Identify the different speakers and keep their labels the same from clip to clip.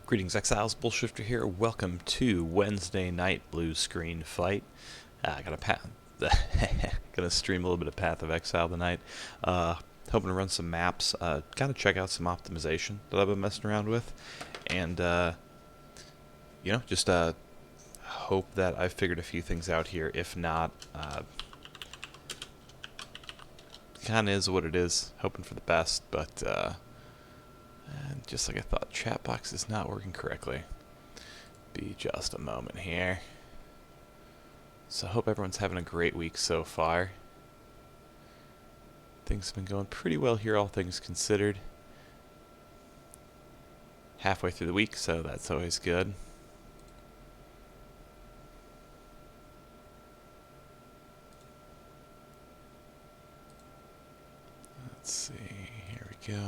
Speaker 1: Greetings, Exiles. BullShifter here. Welcome to Wednesday night blue screen fight. Gonna stream a little bit of Path of Exile tonight. Hoping to run some maps. Kind of check out some optimization that I've been messing around with, and just hope that I've figured a few things out here. If not, kind of is what it is. Hoping for the best, but. And just like I thought, chat box is not working correctly. Be just a moment here. So I hope everyone's having a great week so far. Things have been going pretty well here, all things considered. Halfway through the week, so that's always good. Let's see, here we go.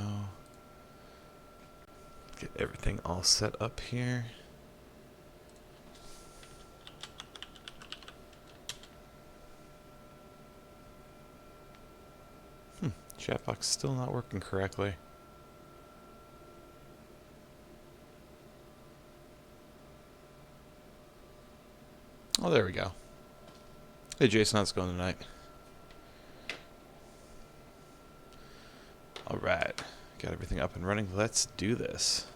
Speaker 1: Get everything all set up here. Chat box still not working correctly. Oh, there we go. Hey Jason, how's it going tonight? Alright, got everything up and running. Let's do this.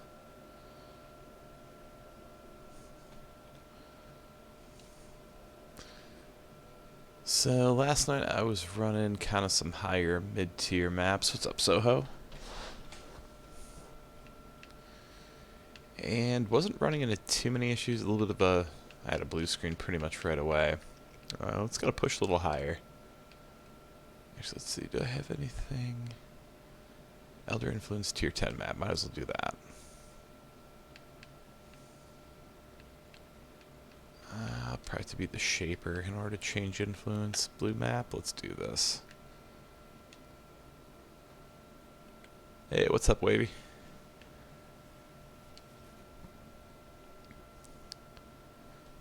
Speaker 1: So last night I was running kind of some higher mid-tier maps. What's up, Soho? And wasn't running into too many issues. A little bit of a... I had a blue screen pretty much right away. Let's gotta push a little higher. Actually, let's see. Do I have anything? Elder Influence Tier 10 map. Might as well do that. I'll probably have to beat the Shaper in order to change influence. Blue map. Let's do this. Hey, what's up, Wavy?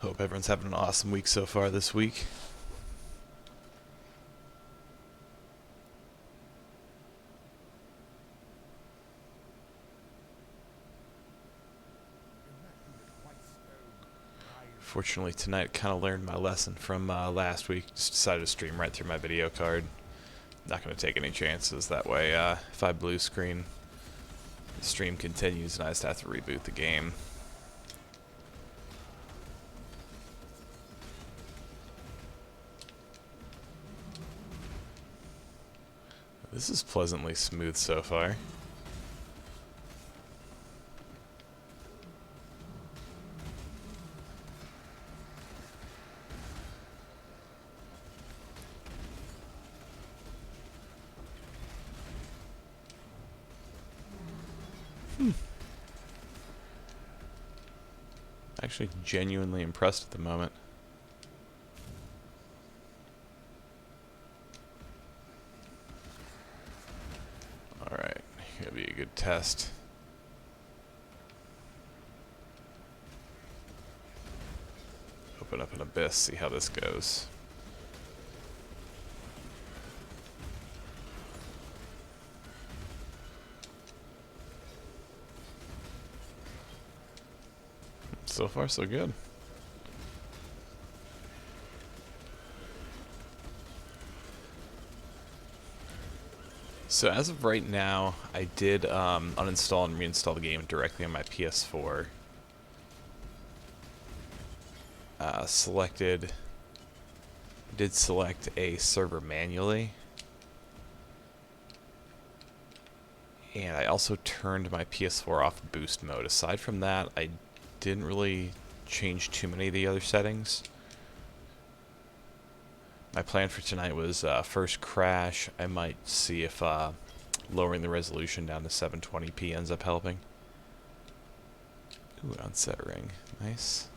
Speaker 1: Hope everyone's having an awesome week so far this week. Fortunately, tonight kind of learned my lesson from last week. Just decided to stream right through my video card. Not going to take any chances. That way, if I blue screen, the stream continues and I just have to reboot the game. This is pleasantly smooth so far. Actually genuinely impressed at the moment. Alright, gonna be a good test. Open up an abyss, see how this goes. So far, so good. So as of right now, I did uninstall and reinstall the game directly on my PS4. Did select a server manually. And I also turned my PS4 off boost mode. Aside from that, I didn't really change too many of the other settings. My plan for tonight was first crash. I might see if lowering the resolution down to 720p ends up helping. Ooh, onset ring. Nice.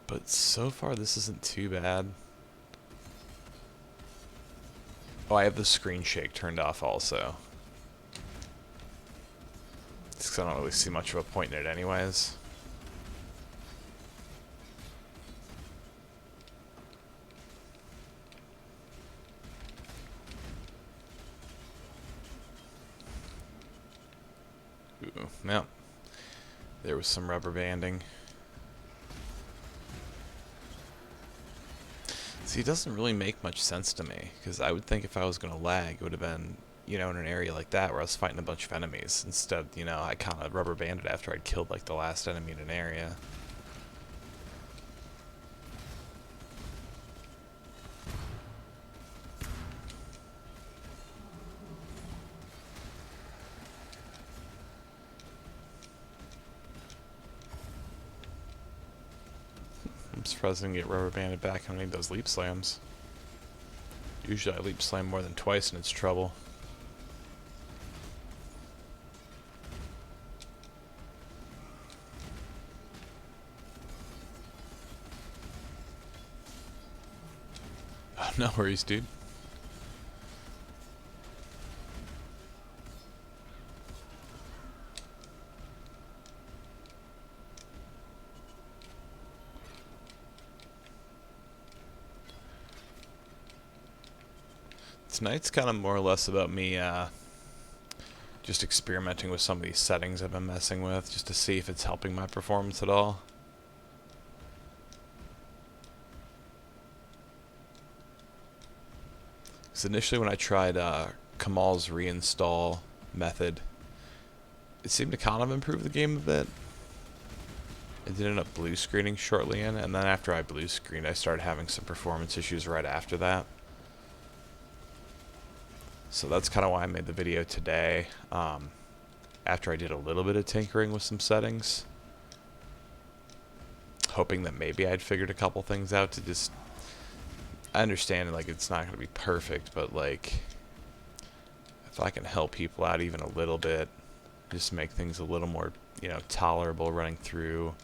Speaker 1: But so far this isn't too bad. Oh, I have the screen shake turned off also. Because I don't really see much of a point in it anyways. Ooh, no. There was some rubber banding. See, it doesn't really make much sense to me, because I would think if I was going to lag, it would have been, you know, in an area like that where I was fighting a bunch of enemies. Instead, you know, I kind of rubber banded after I'd killed, like, the last enemy in an area. I'm surprised I didn't get rubber banded back on any of those leap slams. Usually I leap slam more than twice and it's trouble. Oh, no worries, dude. Tonight's kind of more or less about me just experimenting with some of these settings I've been messing with, just to see if it's helping my performance at all. Because initially when I tried Kamal's reinstall method, it seemed to kind of improve the game a bit. It did end up blue screening shortly in, and then after I blue screened, I started having some performance issues right after that. So that's kind of why I made the video today, after I did a little bit of tinkering with some settings, hoping that maybe I'd figured a couple things out to just, I understand like it's not going to be perfect, but like if I can help people out even a little bit, just make things a little more, you know, tolerable running through.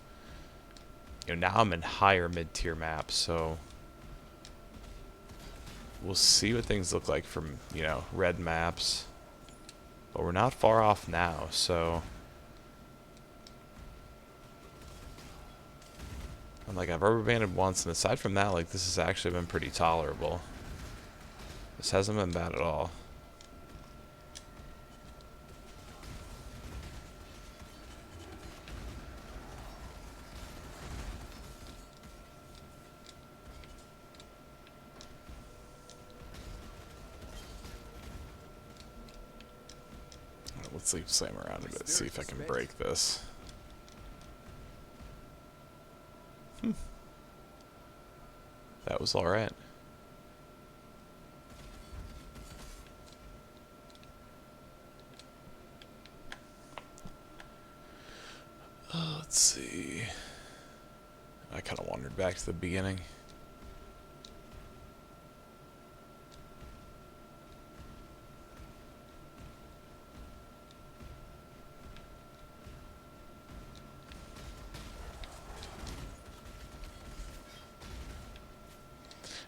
Speaker 1: You know, now I'm in higher mid-tier maps, so we'll see what things look like from, you know, red maps. But we're not far off now, so I'm like, I've rubber banded once, and aside from that, like, this has actually been pretty tolerable. This hasn't been bad at all. Let's leave slam around a bit, see if I can break this. That was alright. Let's see. I kind of wandered back to the beginning.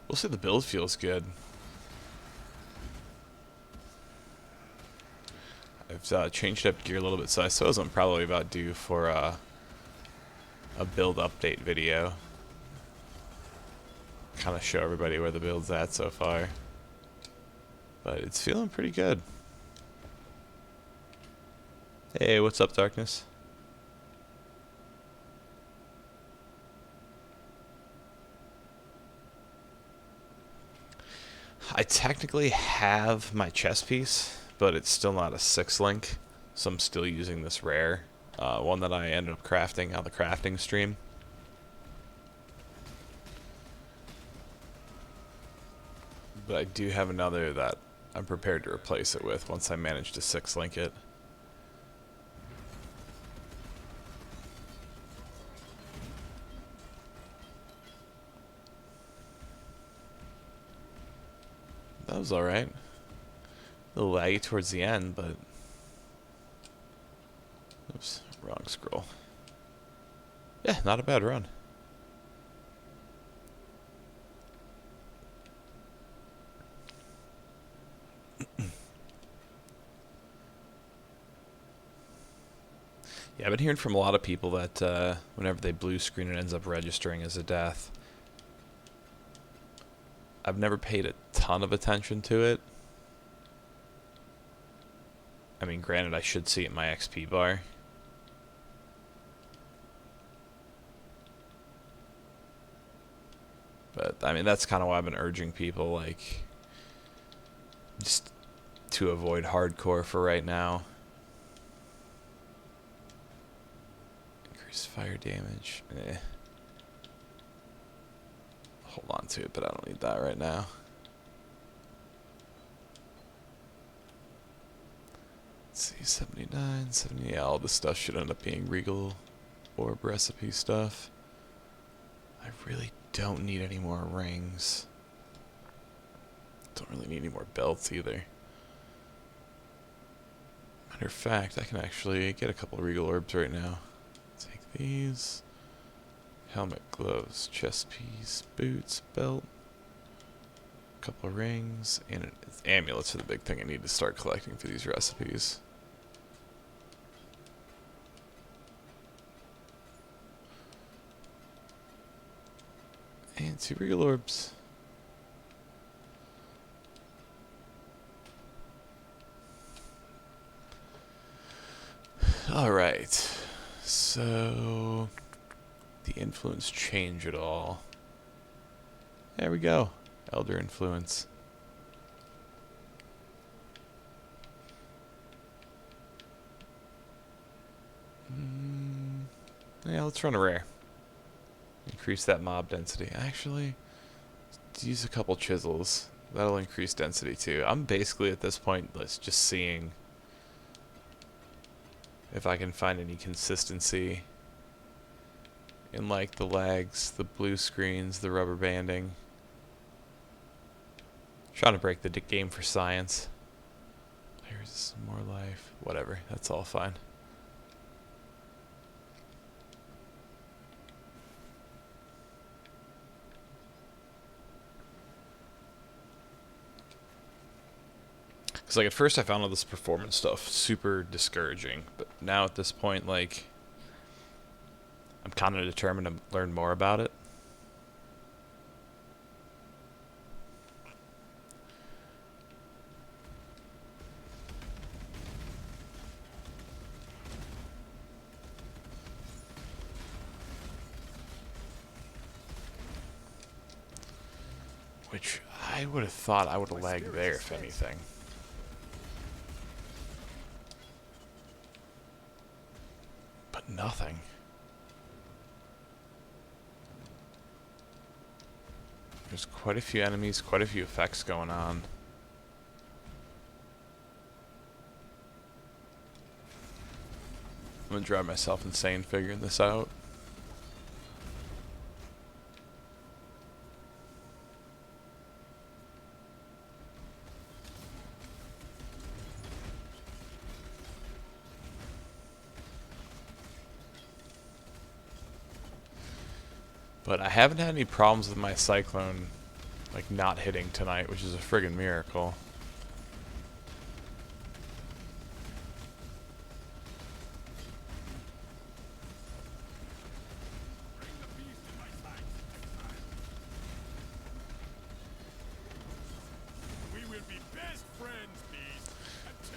Speaker 1: We'll say the build feels good. I've changed up gear a little bit, so I suppose I'm probably about due for a build update video. Kind of show everybody where the build's at so far. But it's feeling pretty good. Hey, what's up, Darkness? I technically have my chess piece, but it's still not a 6-link, so I'm still using this rare one that I ended up crafting on the crafting stream. But I do have another that I'm prepared to replace it with once I manage to 6-link it. That was alright. A little laggy towards the end, but... Oops, wrong scroll. Yeah, not a bad run. Yeah, I've been hearing from a lot of people that whenever they blue screen, it ends up registering as a death. I've never paid a ton of attention to it. I mean, granted, I should see it in my XP bar. But, I mean, that's kind of why I've been urging people, like, just to avoid hardcore for right now. Increase fire damage. Eh. Hold on to it, but I don't need that right now. Let's see, 79, 70. Yeah, all this stuff should end up being Regal Orb recipe stuff. I really don't need any more rings. Don't really need any more belts either. Matter of fact, I can actually get a couple of Regal Orbs right now. Take these. Helmet, gloves, chest piece, boots, belt. Couple of rings, and amulets are the big thing I need to start collecting for these recipes. And 2 Regal Orbs. Alright, so the influence change at all. There we go. Elder influence. Yeah, let's run a rare. Increase that mob density. Actually, let's use a couple chisels. That'll increase density too. I'm basically at this point just seeing if I can find any consistency in like the lags, the blue screens, the rubber banding. Trying to break the game for science. There's some more life. Whatever, that's all fine. Because like at first I found all this performance stuff super discouraging, but now at this point, like, I'm kind of determined to learn more about it. Which I would have thought I would have lagged there, if anything. But nothing. There's quite a few enemies, quite a few effects going on. I'm gonna drive myself insane figuring this out. But I haven't had any problems with my Cyclone, like, not hitting tonight, which is a friggin' miracle.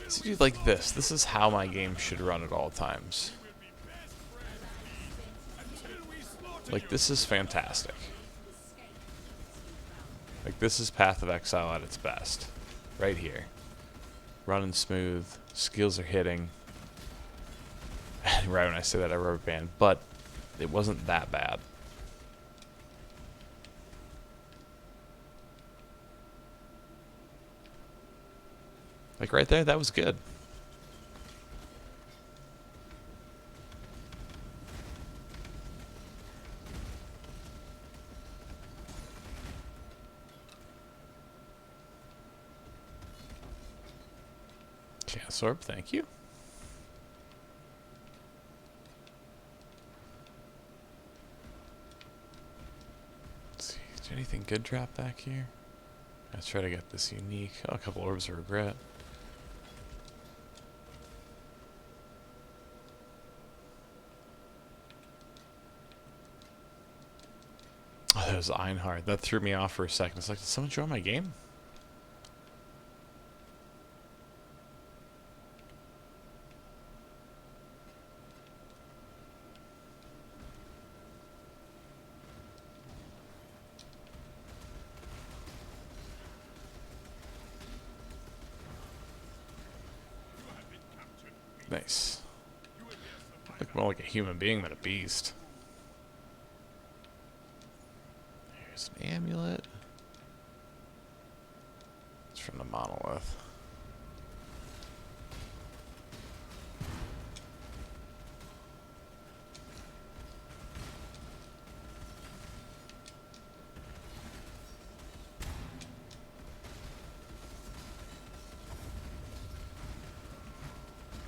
Speaker 1: See, like this. This is how my game should run at all times. Like, this is fantastic. Like, this is Path of Exile at its best. Right here. Running smooth. Skills are hitting. Right when I say that, I rubber band. But it wasn't that bad. Like, right there, that was good. Chaos Orb, thank you. Let's see, is there anything good drop back here? Let's try to get this unique. Oh, a couple Orbs of Regret. Oh, that was Einhard. That threw me off for a second. It's like, did someone join my game? Nice. Look more like a human being than a beast. There's an amulet. It's from the monolith.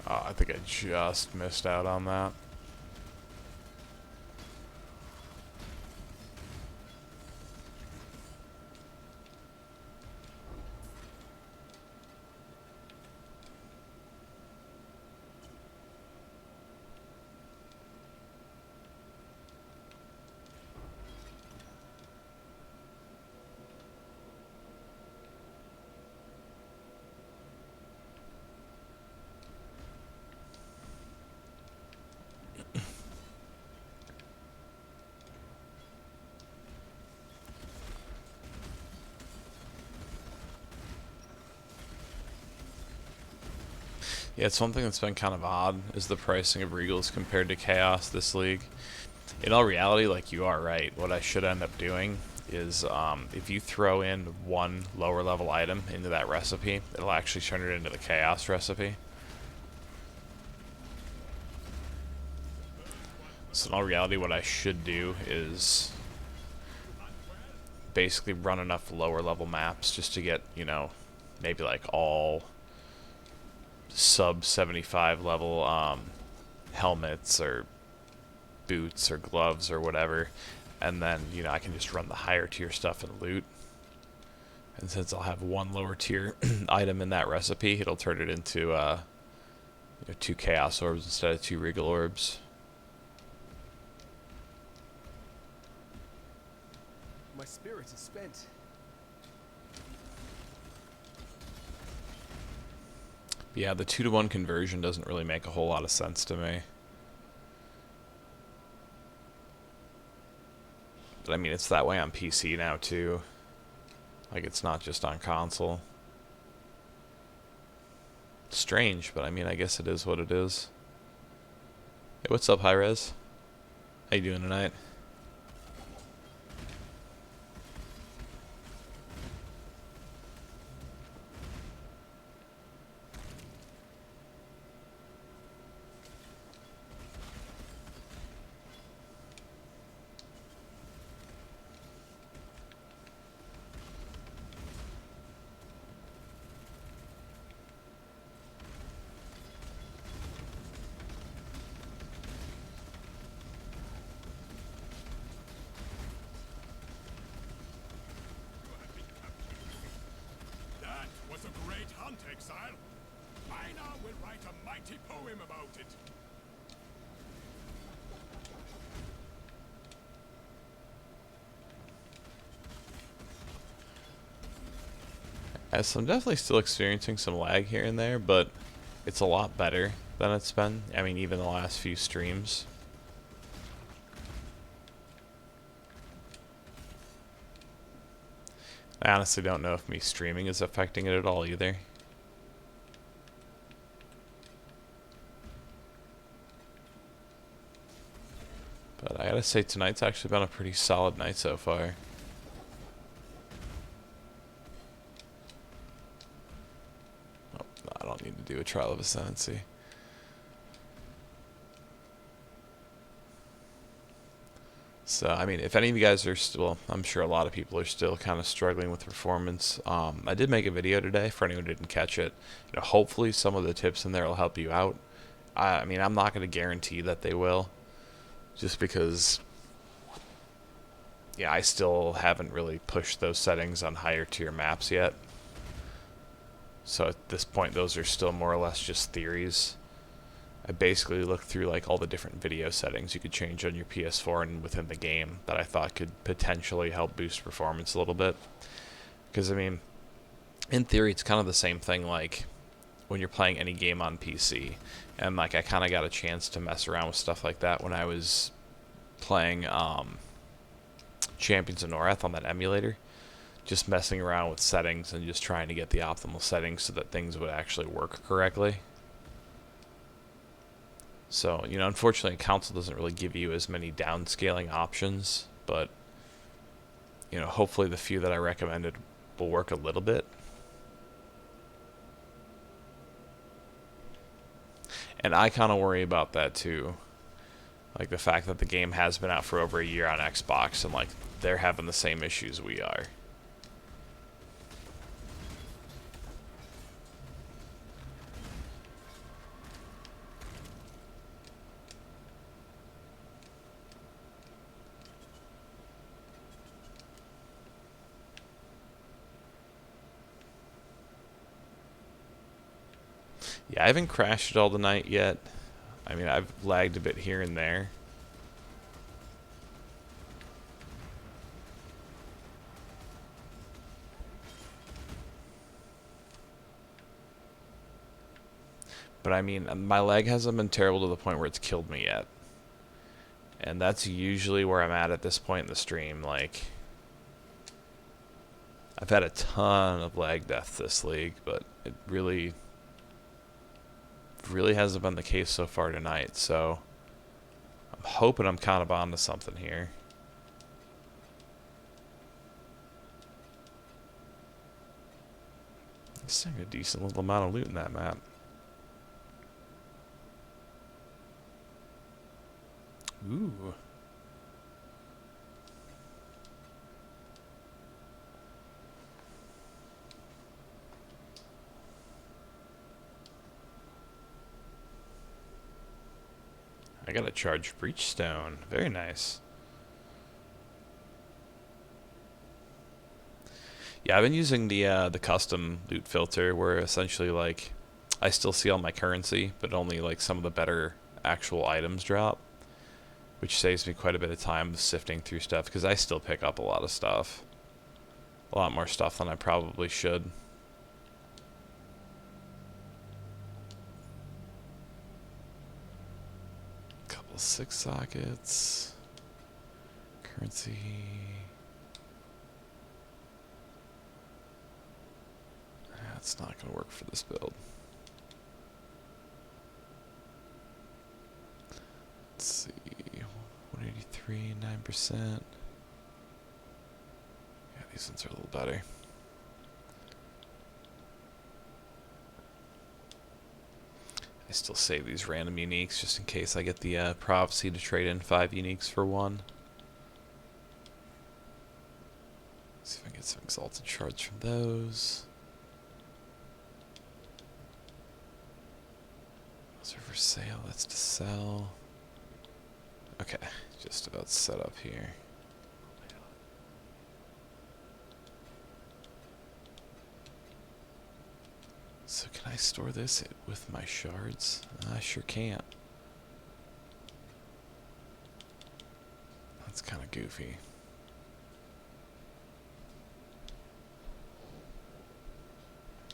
Speaker 1: Oh, I think I just missed out on that. Yeah, it's one thing that's been kind of odd is the pricing of Regals compared to Chaos this league. In all reality, like, you are right. What I should end up doing is if you throw in one lower level item into that recipe, it'll actually turn it into the Chaos recipe. So in all reality, what I should do is basically run enough lower level maps just to get, you know, maybe like all sub 75 level helmets or boots or gloves or whatever, and then, you know, I can just run the higher tier stuff and loot. And since I'll have one lower tier item in that recipe, it'll turn it into you know, 2 chaos orbs instead of 2 regal orbs.
Speaker 2: My spirit is spent.
Speaker 1: Yeah, the 2-to-1 conversion doesn't really make a whole lot of sense to me. But I mean, it's that way on PC now too. Like, it's not just on console. Strange, but I mean, I guess it is what it is. Hey, what's up, Hi-Rez? How you doing tonight?
Speaker 3: Exile. I now will write a mighty poem about it.
Speaker 1: So I'm definitely still experiencing some lag here and there, but it's a lot better than it's been. I mean, even the last few streams. I honestly don't know if me streaming is affecting it at all either. But I gotta say, tonight's actually been a pretty solid night so far. Oh, no, I don't need to do a trial of ascendancy. So, I mean, if any of you guys are still, well, I'm sure a lot of people are still kind of struggling with performance. I did make a video today for anyone who didn't catch it. You know, hopefully some of the tips in there will help you out. I mean, I'm not going to guarantee that they will, just because, yeah, I still haven't really pushed those settings on higher tier maps yet. So at this point, those are still more or less just theories. I basically looked through like all the different video settings you could change on your PS4 and within the game that I thought could potentially help boost performance a little bit. Because, I mean, in theory, it's kind of the same thing like when you're playing any game on PC. And like, I kind of got a chance to mess around with stuff like that when I was playing Champions of Noreth on that emulator. Just messing around with settings and just trying to get the optimal settings so that things would actually work correctly. So, you know, unfortunately, console doesn't really give you as many downscaling options, but, you know, hopefully the few that I recommended will work a little bit. And I kind of worry about that too. Like the fact that the game has been out for over a year on Xbox and like they're having the same issues we are. Yeah, I haven't crashed it all tonight yet. I mean, I've lagged a bit here and there. But I mean, my lag hasn't been terrible to the point where it's killed me yet. And that's usually where I'm at this point in the stream. Like, I've had a ton of lag deaths this league, but it really hasn't been the case so far tonight. So I'm hoping I'm kind of onto something here. Seeing a decent little amount of loot in that map. Ooh. I got a charged breach stone. Very nice. Yeah, I've been using the custom loot filter where essentially like I still see all my currency, but only like some of the better actual items drop, which saves me quite a bit of time sifting through stuff because I still pick up a lot of stuff. A lot more stuff than I probably should. Couple 6 sockets. Currency. That's not going to work for this build. Let's see. 183, 9%. Yeah, these ones are a little better. I still save these random uniques just in case I get the prophecy to trade in 5 uniques for 1. See if I can get some exalted shards from those. Those are for sale, that's to sell. Okay, just about set up here. So can I store this with my shards? I sure can't. That's kind of goofy.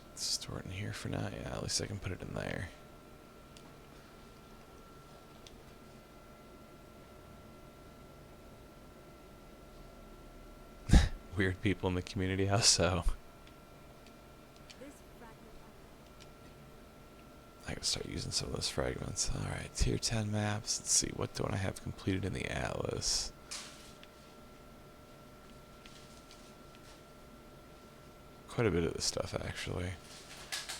Speaker 1: Let's store it in here for now. Yeah, at least I can put it in there. Weird people in the community, how so? I gotta start using some of those fragments. Alright, tier 10 maps. Let's see, what don't I have completed in the atlas? Quite a bit of this stuff, actually.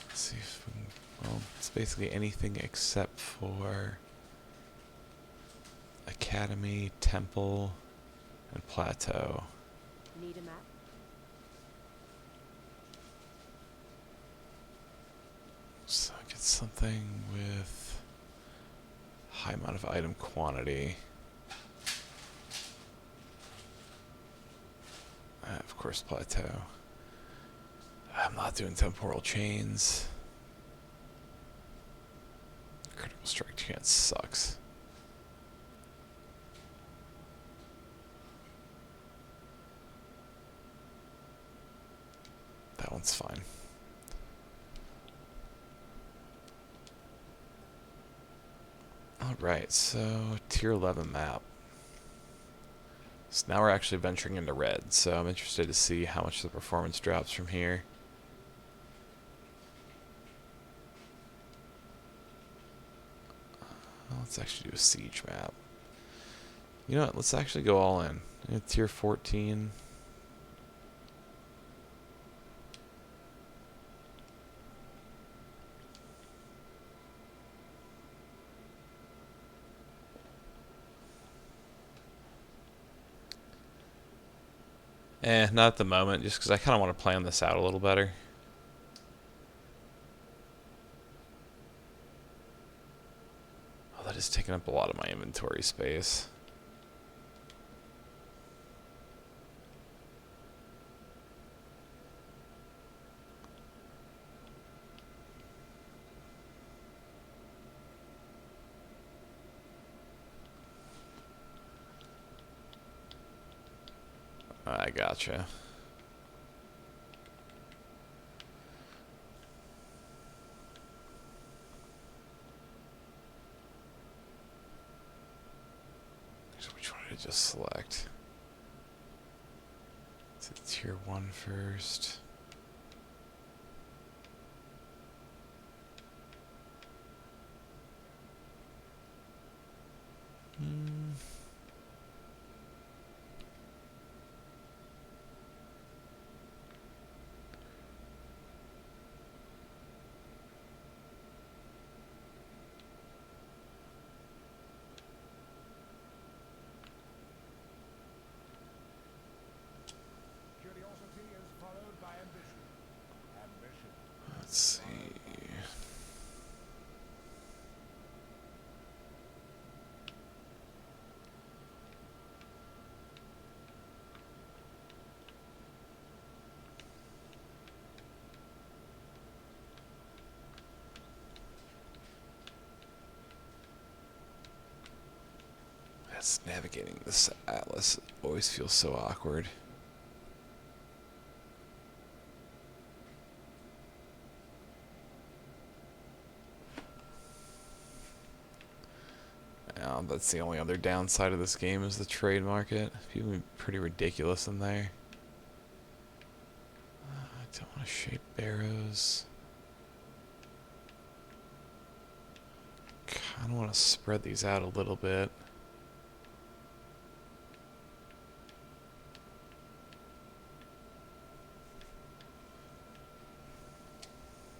Speaker 1: Let's see if we can, well, it's basically anything except for Academy, Temple, and Plateau.
Speaker 4: Need a map?
Speaker 1: So get something with high amount of item quantity. Of course, Plateau. I'm not doing temporal chains. Critical strike chance sucks. That one's fine. Alright, so tier 11 map. So now we're actually venturing into red, so I'm interested to see how much the performance drops from here. let's actually do a siege map. You know what? Let's actually go all in. Tier 14. Not at the moment, just because I kind of want to plan this out a little better. Oh, that is taking up a lot of my inventory space. I gotcha. Which one did I just select? Is it tier 1 first?
Speaker 3: Curiosity is followed by ambition. Ambition.
Speaker 1: Let's see. That's navigating this atlas always feels so awkward. That's the only other downside of this game is the trade market. People are pretty ridiculous in there. I don't want to shape barrows. Kind of want to spread these out a little bit.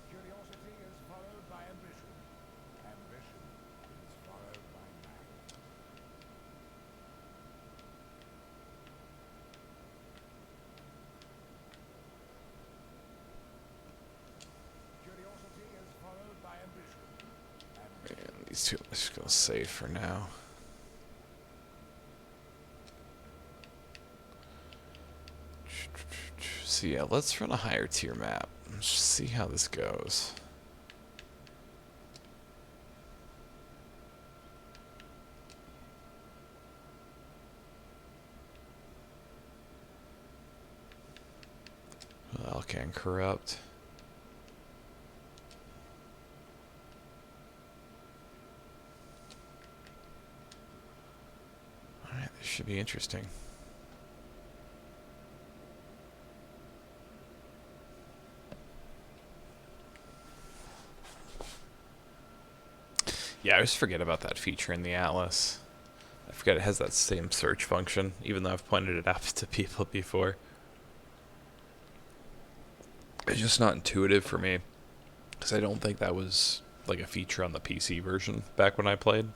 Speaker 3: Curiosity is followed by ambition. Ambition is followed by man. Curiosity is followed by ambition.
Speaker 1: And these two I'm just going to save for now. So yeah, let's run a higher tier map. Let's see how this goes. Alcan corrupt. Alright, this should be interesting. Yeah, I always forget about that feature in the Atlas. I forget it has that same search function, even though I've pointed it out to people before. It's just not intuitive for me, because I don't think that was like a feature on the PC version back when I played.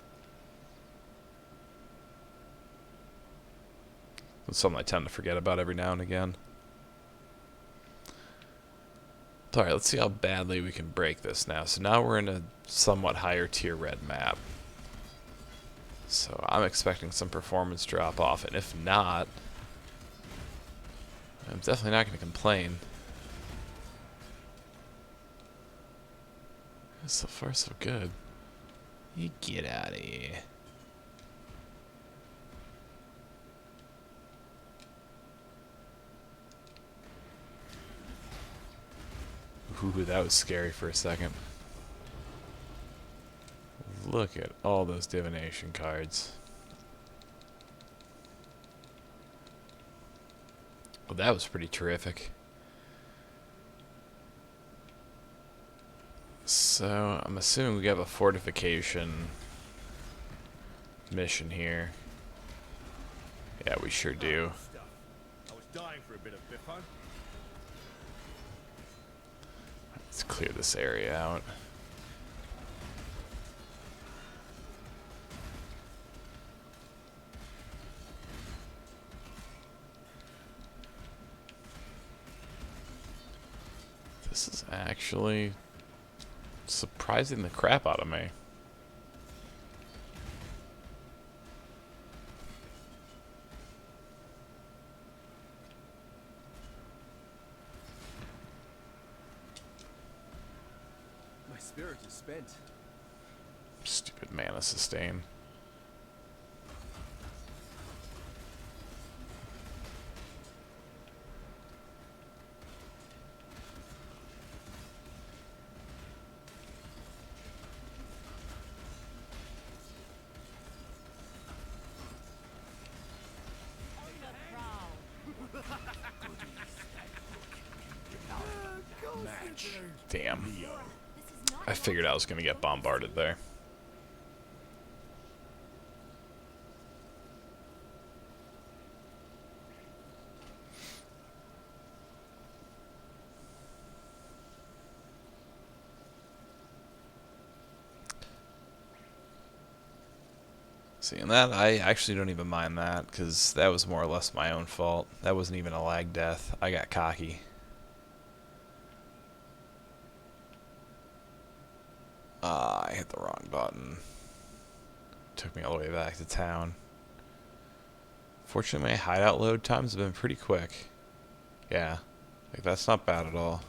Speaker 1: It's something I tend to forget about every now and again. Alright, let's see how badly we can break this now. So now we're in a somewhat higher tier red map. So I'm expecting some performance drop off, and if not, I'm definitely not going to complain. So far, so good. You get out of here. Ooh, that was scary for a second. Look at all those divination cards. Well, that was pretty terrific. So, I'm assuming we have a fortification mission here. Yeah, we sure do.
Speaker 3: Stuff. I was dying for a bit of biffo.
Speaker 1: Let's clear this area out. This is actually surprising the crap out of me.
Speaker 2: My spirit is spent.
Speaker 1: Stupid mana sustain. Damn. I figured I was going to get bombarded there. Seeing that, I actually don't even mind that, because that was more or less my own fault. That wasn't even a lag death. I got cocky. I hit the wrong button. Took me all the way back to town. Fortunately, my hideout load times have been pretty quick. Yeah, like that's not bad at all.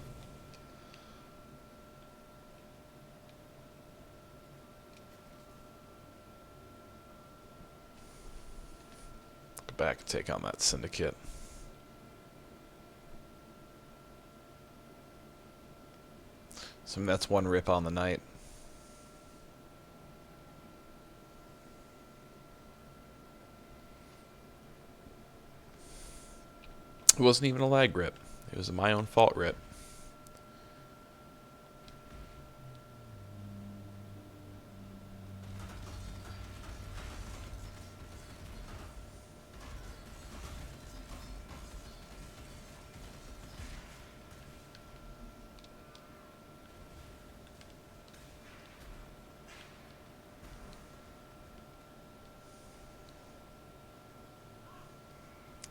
Speaker 1: Go back and take on that syndicate. So that's one rip on the night. It wasn't even a lag rip. It was my own fault rip.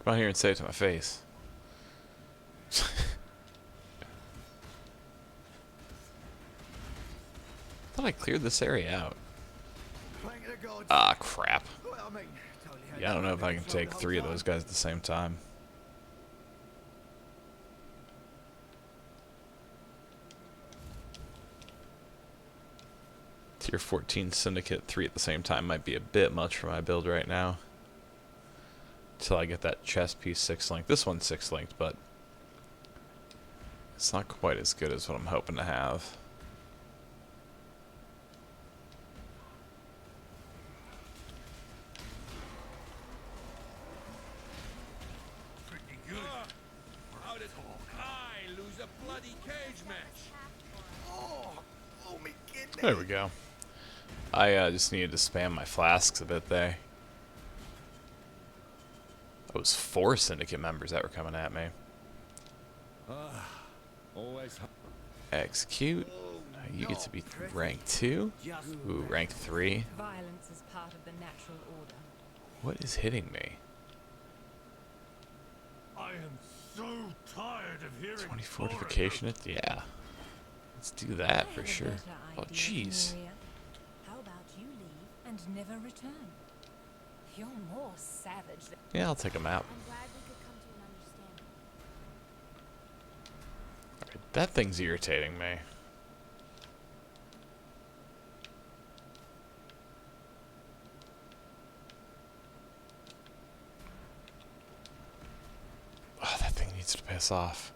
Speaker 1: Come on here and say it to my face. I thought I cleared this area out. Ah, crap. Yeah, I don't know if I can take 3 of those guys at the same time. Tier 14 Syndicate 3 at the same time might be a bit much for my build right now. Until I get that chest piece 6-linked. This one's 6-linked, but it's not quite as good as what I'm hoping to have.
Speaker 3: Pretty good. How did I lose a bloody cage match? Oh my goodness.
Speaker 1: There we go. I just needed to spam my flasks a bit there. That was 4 Syndicate members that were coming at me.
Speaker 3: Always.
Speaker 1: Execute. You get to be rank 2. Ooh, rank 3.
Speaker 4: Violence is part of the natural order.
Speaker 1: What is hitting me?
Speaker 3: I am so tired of hearing
Speaker 1: 20 fortification? Yeah. Let's do that for sure. Oh, jeez.
Speaker 4: How about you leave and never return? You're more savage than...
Speaker 1: Yeah, I'll take a map.
Speaker 5: I'm glad we could come to an understanding.
Speaker 1: Alright, that thing's irritating me. Oh, that thing needs to piss off.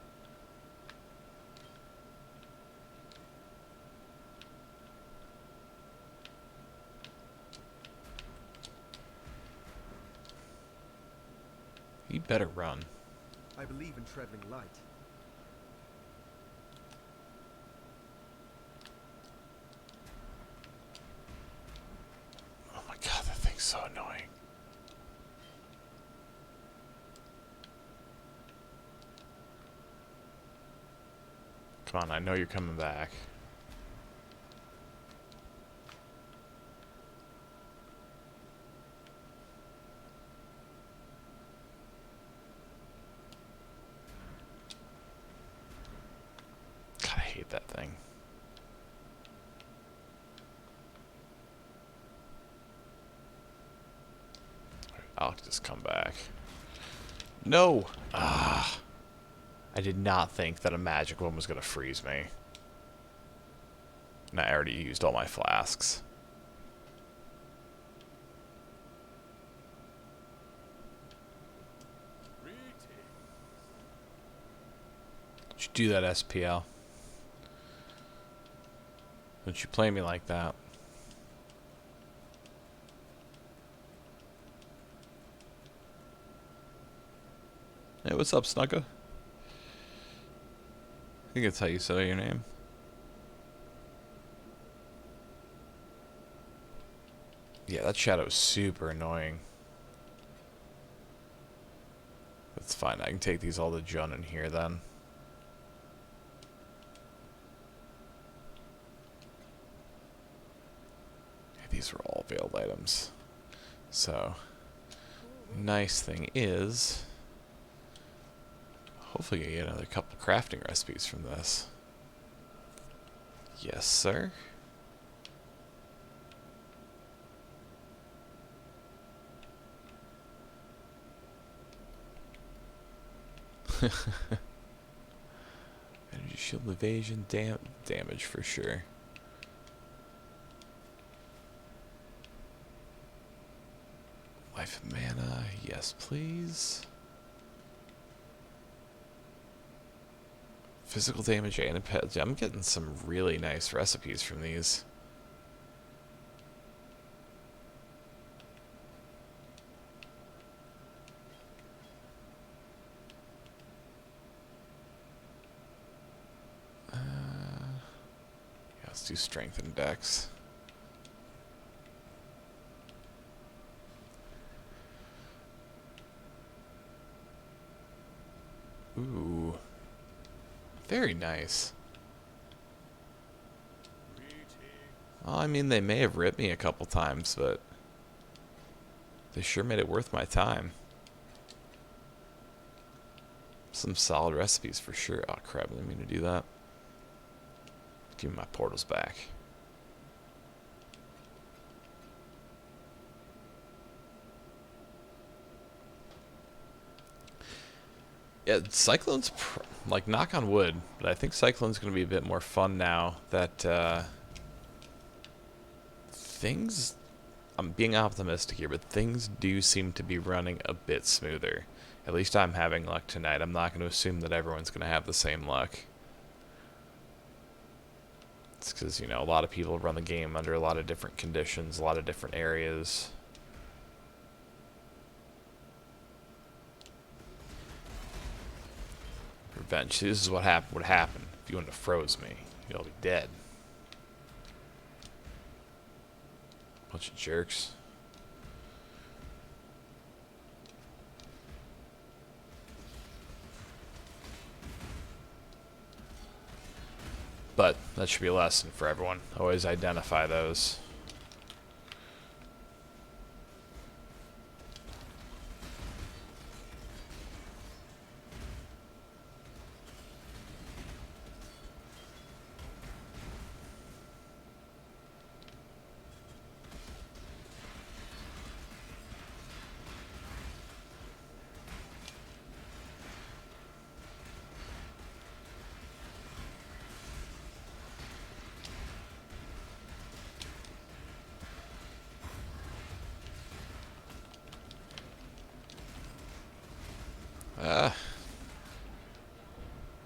Speaker 1: You better run.
Speaker 2: I believe in traveling light.
Speaker 1: Oh my god, that thing's so annoying. Come on, I know you're coming back. God, I hate that thing. I'll just come back. No! Ah. I did not think that a magic one was going to freeze me. And I already used all my flasks. Did you do that, SPL? Don't you play me like that? Hey, what's up, Snugga? I think that's how you say your name. Yeah, that shadow is super annoying. That's fine. I can take these all to Jun in here then. These are all veiled items. So, nice thing is, hopefully I get another couple crafting recipes from this. Yes, sir. Energy shield evasion, damage for sure. Life mana, yes please. Physical damage and a pet. I'm getting some really nice recipes from these. Yeah, let's do strength and dex. Ooh. Very nice. Well, I mean, they may have ripped me a couple times, but they sure made it worth my time. Some solid recipes for sure. Oh crap, I didn't mean to do that. Give me my portals back. Yeah, Cyclone's, like, knock on wood, but I think Cyclone's going to be a bit more fun now that, things, I'm being optimistic here, but things do seem to be running a bit smoother. At least I'm having luck tonight. I'm not going to assume that everyone's going to have the same luck. It's because, you know, a lot of people run the game under a lot of different conditions, a lot of different areas. Revenge. See, this is what would happen if you wouldn't have froze me. You'd all be dead. Bunch of jerks. But that should be a lesson for everyone. Always identify those.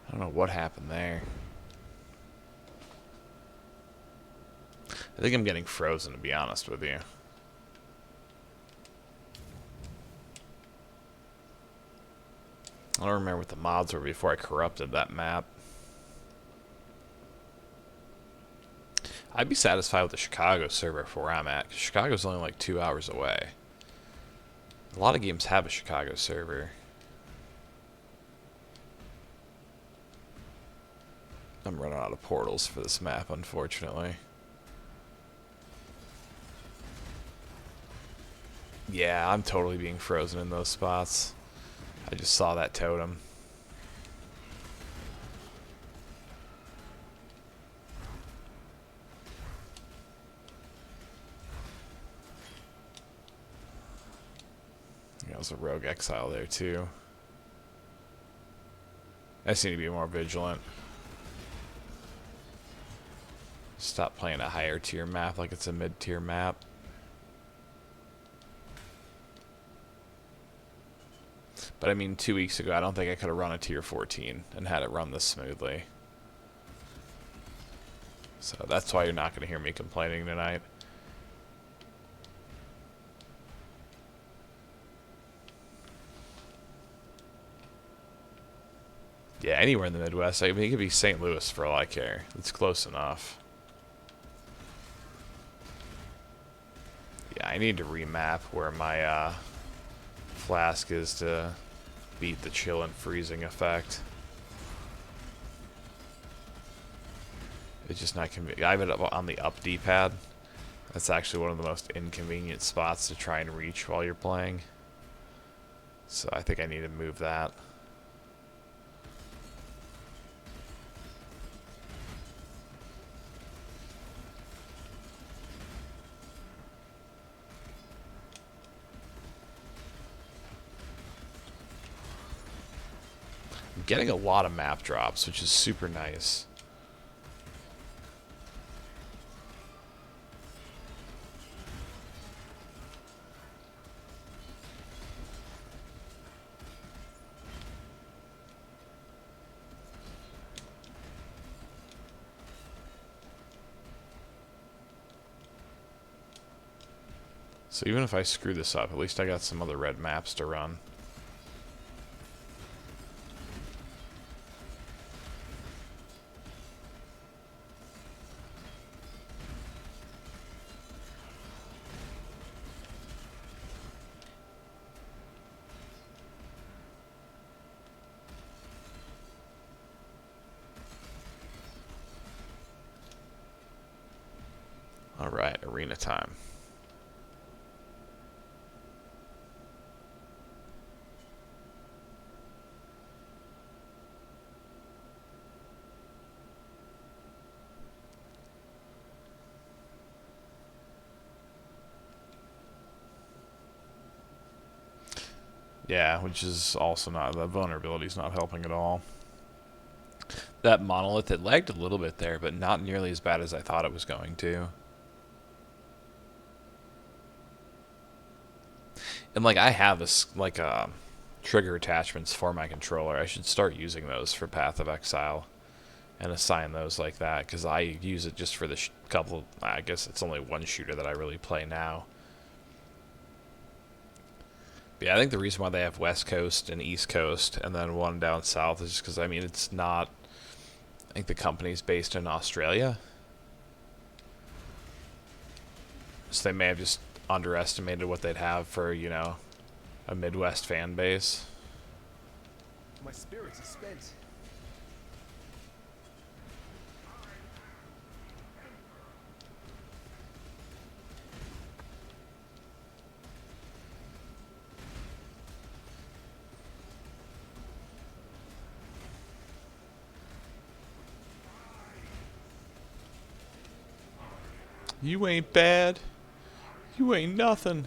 Speaker 1: I don't know what happened there. I think I'm getting frozen, to be honest with you. I don't remember what the mods were before I corrupted that map. I'd be satisfied with the Chicago server for where I'm at, 'cause Chicago's only like 2 hours away. A lot of games have a Chicago server. I'm running out of portals for this map, unfortunately. Yeah, I'm totally being frozen in those spots. I just saw that totem. Yeah, there's a rogue exile there too. I just need to be more vigilant. Stop playing a higher tier map like it's a mid tier map. But I mean, 2 weeks ago, I don't think I could have run a tier 14 and had it run this smoothly. So that's why you're not going to hear me complaining tonight. Yeah, anywhere in the Midwest. I mean, it could be St. Louis for all I care. It's close enough. Yeah, I need to remap where my flask is to beat the chill and freezing effect. It's just not convenient. I have it up on the up D-pad. That's actually one of the most inconvenient spots to try and reach while you're playing. So I think I need to move that. I'm getting a lot of map drops, which is super nice. So even if I screw this up, at least I got some other red maps to run. Alright, arena time. Yeah, which is also not, the vulnerability is not helping at all. That monolith, it lagged a little bit there, but not nearly as bad as I thought it was going to. And like I have this like trigger attachments for my controller. I should start using those for Path of Exile and assign those like that, because I use it just for the couple. I guess it's only one shooter that I really play now. But yeah, I think the reason why they have West Coast and East Coast and then one down south is just because, I mean, it's not. I think the company's based in Australia, so they may have just underestimated what they'd have for, you know, a Midwest fan base.
Speaker 2: My spirit is spent.
Speaker 1: You ain't bad. You ain't nothing.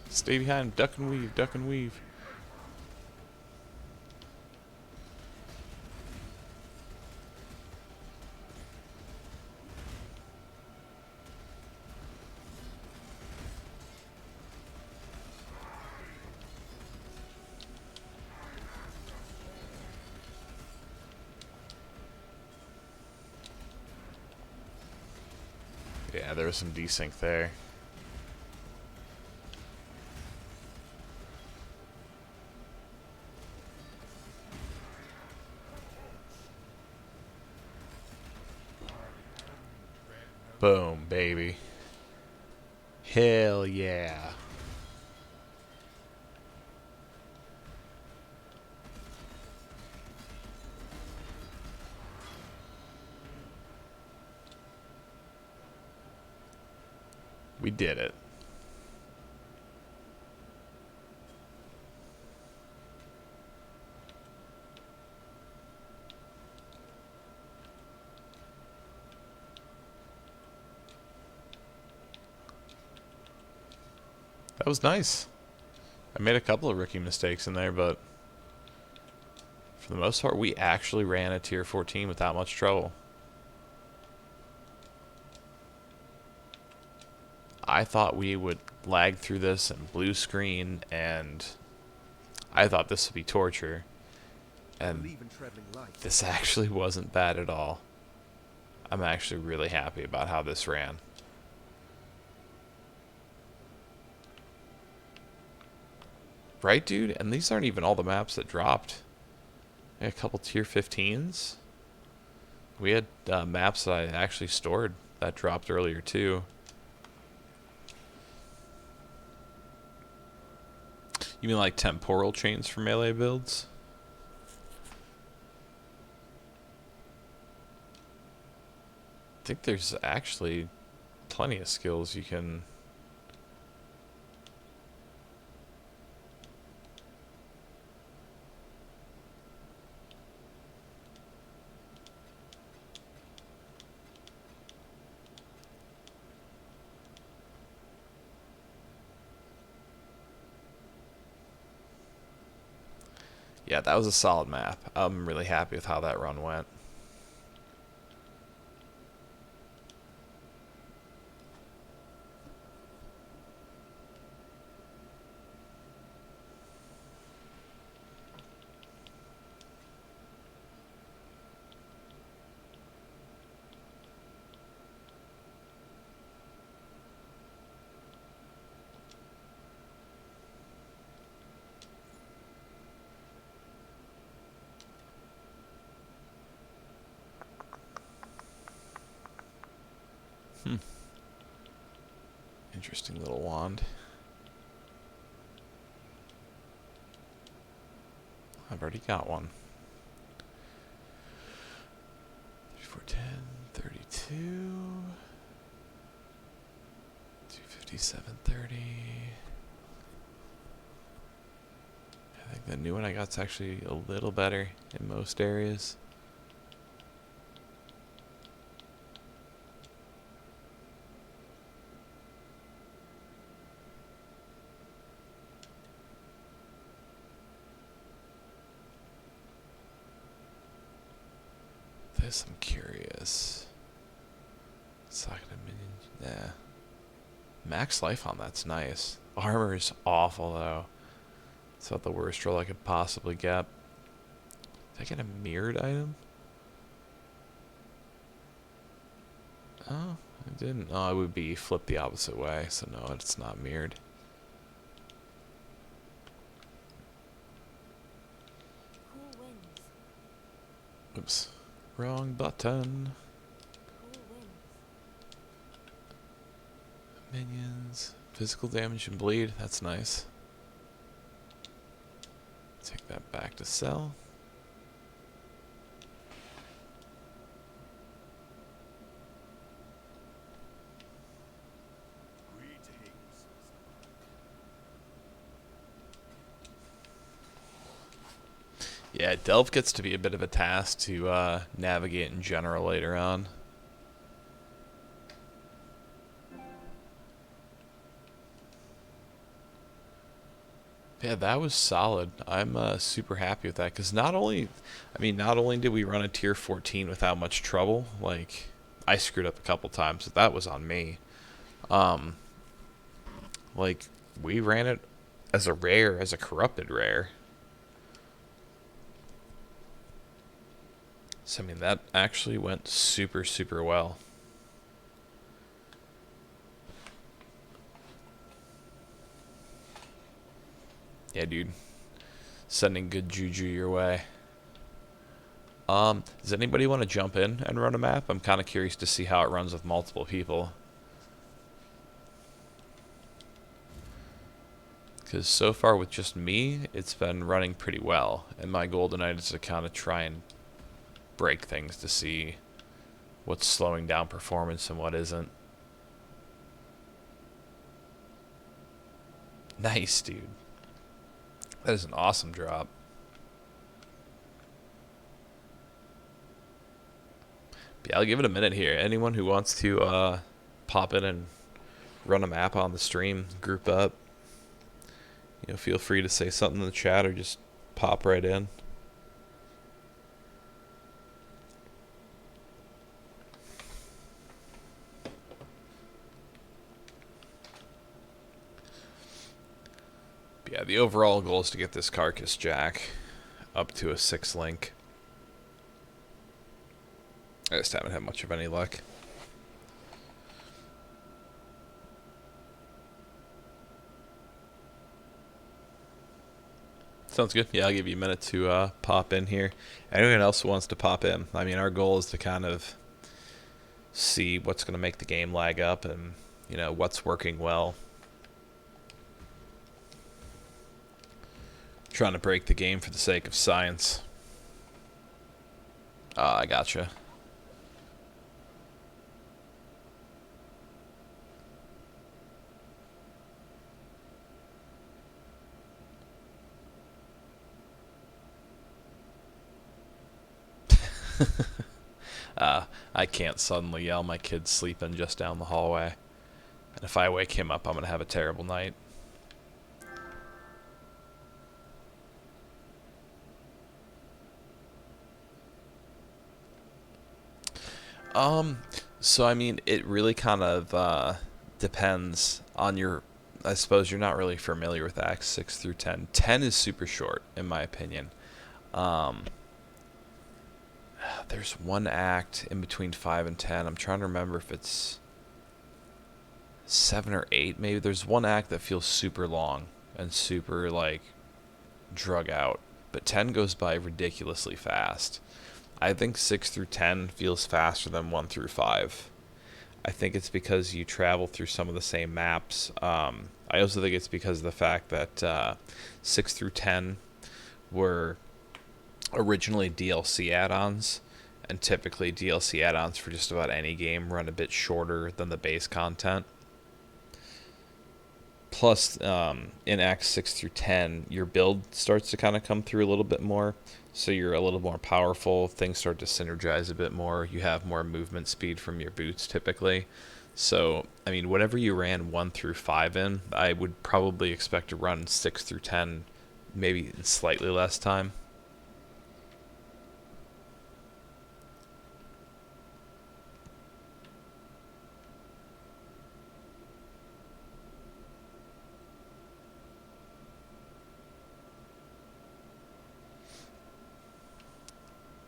Speaker 1: Stay behind, duck and weave, duck and weave. Yeah, there was some desync there. Boom, baby. Hell yeah. We did it. That was nice. I made a couple of rookie mistakes in there, but for the most part, we actually ran a tier 14 without much trouble. I thought we would lag through this and blue screen, and I thought this would be torture. And
Speaker 2: Believe in traveling light.
Speaker 1: this actually wasn't bad at all. I'm actually really happy about how this ran. Right, dude? And these aren't even all the maps that dropped. We had a couple tier 15s. We had maps that I actually stored that dropped earlier, too. You mean like temporal chains for melee builds? I think there's actually plenty of skills you can... Yeah, that was a solid map. I'm really happy with how that run went. Interesting little wand. I've already got one. 3410, 32, 257, 30. I think the new one I got's actually a little better in most areas. This I'm curious. Socket of minion. Nah. Max life on that's nice. Armor is awful though. It's not the worst roll I could possibly get. Did I get a mirrored item? Oh, I didn't. Oh, it would be flipped the opposite way, so no, it's not mirrored.
Speaker 5: Cool winds.
Speaker 1: Oops. Wrong button.
Speaker 5: Cool winds.
Speaker 1: Minions. Physical damage and bleed. That's nice. Take that back to sell.
Speaker 3: Greetings.
Speaker 1: Yeah, Delve gets to be a bit of a task to navigate in general later on. Yeah, that was solid. I'm super happy with that because not only did we run a tier 14 without much trouble, like I screwed up a couple times, but that was on me. Like we ran it as a rare, as a corrupted rare. So I mean that actually went super, super well. Yeah, dude. Sending good juju your way. Does anybody want to jump in and run a map? I'm kind of curious to see how it runs with multiple people. Because so far with just me, it's been running pretty well. And my goal tonight is to kind of try and break things to see what's slowing down performance and what isn't. Nice, dude. That is an awesome drop. But yeah, I'll give it a minute here. Anyone who wants to pop in and run a map on the stream, group up, you know, feel free to say something in the chat or just pop right in. But yeah, the overall goal is to get this Carcass Jack up to a 6 link. I just haven't had much of any luck. Sounds good. Yeah, I'll give you a minute to pop in here. Anyone else who wants to pop in? I mean, our goal is to kind of see what's going to make the game lag up and, you know, what's working well. Trying to break the game for the sake of science. I gotcha. I can't suddenly yell. My kid's sleeping just down the hallway. And if I wake him up, I'm going to have a terrible night. So I mean, it really kind of depends on your... I suppose you're not really familiar with acts 6 through 10. 10 is super short, in my opinion. There's one act in between 5 and 10. I'm trying to remember if it's 7 or 8, maybe. There's one act that feels super long and super, like, drug out. But 10 goes by ridiculously fast. I think 6 through 10 feels faster than 1 through 5. I think it's because you travel through some of the same maps. I also think it's because of the fact that 6 through 10 were originally DLC add-ons, and typically DLC add-ons for just about any game run a bit shorter than the base content. Plus, in Acts 6 through 10, your build starts to kind of come through a little bit more, so you're a little more powerful, things start to synergize a bit more, you have more movement speed from your boots typically. So, I mean, whatever you ran 1 through 5 in, I would probably expect to run 6 through 10 maybe in slightly less time.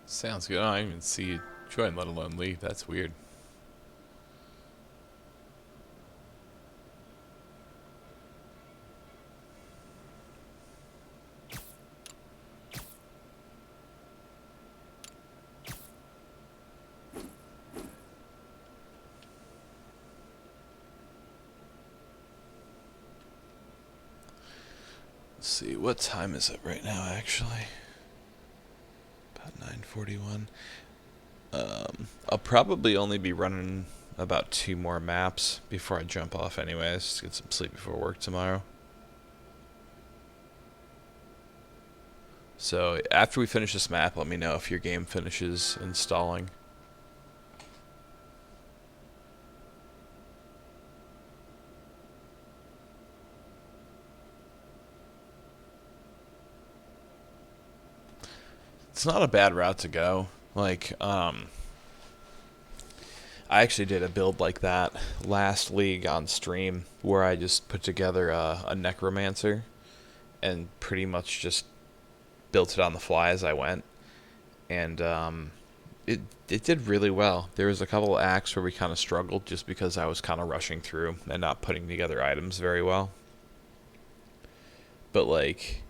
Speaker 1: Sounds good. I didn't even see you join, let alone leave. That's weird. Let's see, what time is it right now, actually? About 9:41. I'll probably only be running about 2 more maps before I jump off anyways, just get some sleep before work tomorrow. So after we finish this map, let me know if your game finishes installing. It's not a bad route to go. Like, I actually did a build like that last league on stream where I just put together a necromancer and pretty much just built it on the fly as I went. And it did really well. There was a couple of acts where we kind of struggled just because I was kind of rushing through and not putting together items very well. But, like,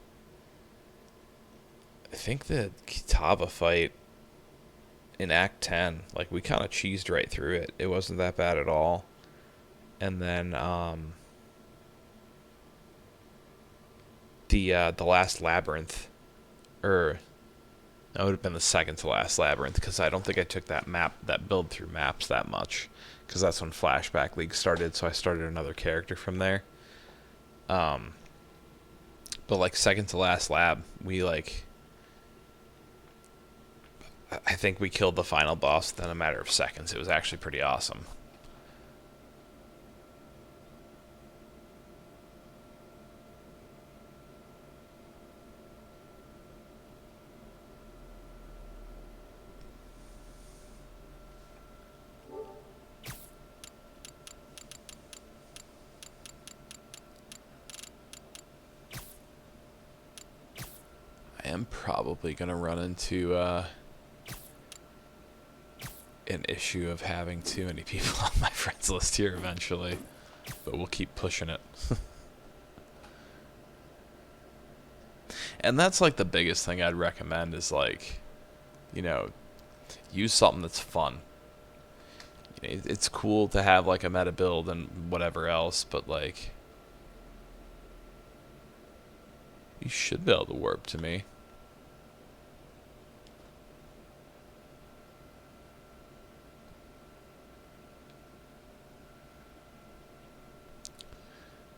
Speaker 1: I think the Kitava fight in Act 10, like, we kind of cheesed right through it. It wasn't that bad at all. And then, the last labyrinth, or that would have been the second to last labyrinth, because I don't think I took that build through maps that much, because that's when Flashback League started, so I started another character from there. But like second to last lab, we like, I think we killed the final boss within a matter of seconds. It was actually pretty awesome. I am probably going to run into an issue of having too many people on my friends list here eventually, but we'll keep pushing it. And that's like the biggest thing I'd recommend is like, you know, use something that's fun. It's cool to have like a meta build and whatever else, but like, you should be able to warp to me.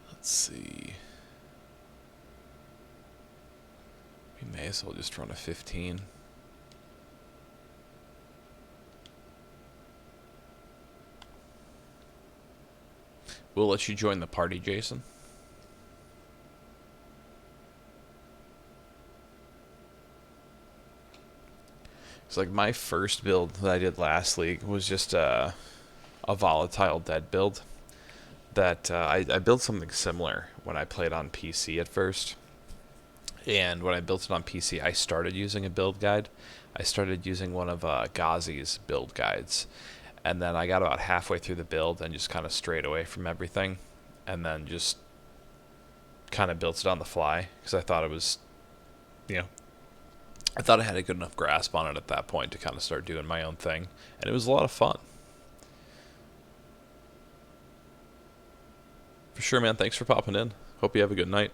Speaker 1: Let's see. We may as well just run a 15. We'll let you join the party, Jason. It's like my first build that I did last league was just a volatile dead build. That I built something similar when I played on PC at first. And when I built it on PC, I started using a build guide. I started using one of Ghazi's build guides. And then I got about halfway through the build and just kind of strayed away from everything. And then just kind of built it on the fly. Because I thought it was, you know, I thought I had a good enough grasp on it at that point to kind of start doing my own thing. And it was a lot of fun. For sure, man. Thanks for popping in. Hope you have a good night.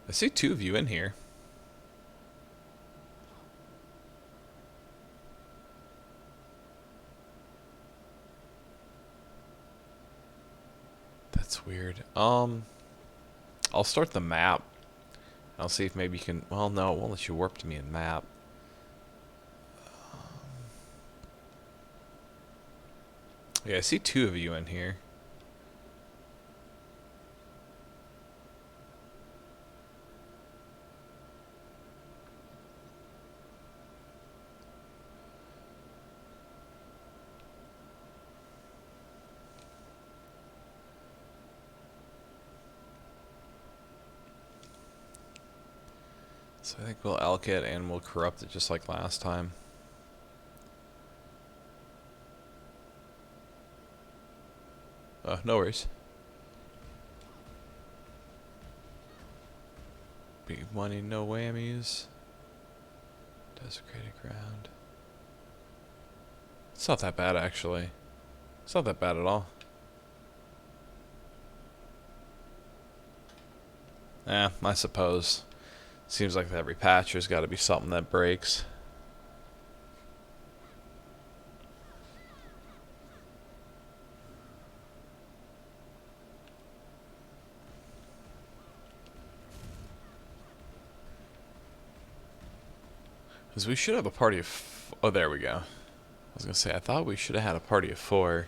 Speaker 1: I see two of you in here. That's weird. I'll start the map. I'll see if maybe you can... Well, no, it won't let you warp to me in map. Yeah, I see two of you in here. So I think we'll elk it and we'll corrupt it just like last time. No worries. Big money, no whammies. Desecrated ground. It's not that bad, actually. It's not that bad at all. I suppose. Seems like every patch there's got to be something that breaks. Because we should have a party of... Oh, there we go. I was going to say, I thought we should have had a party of 4.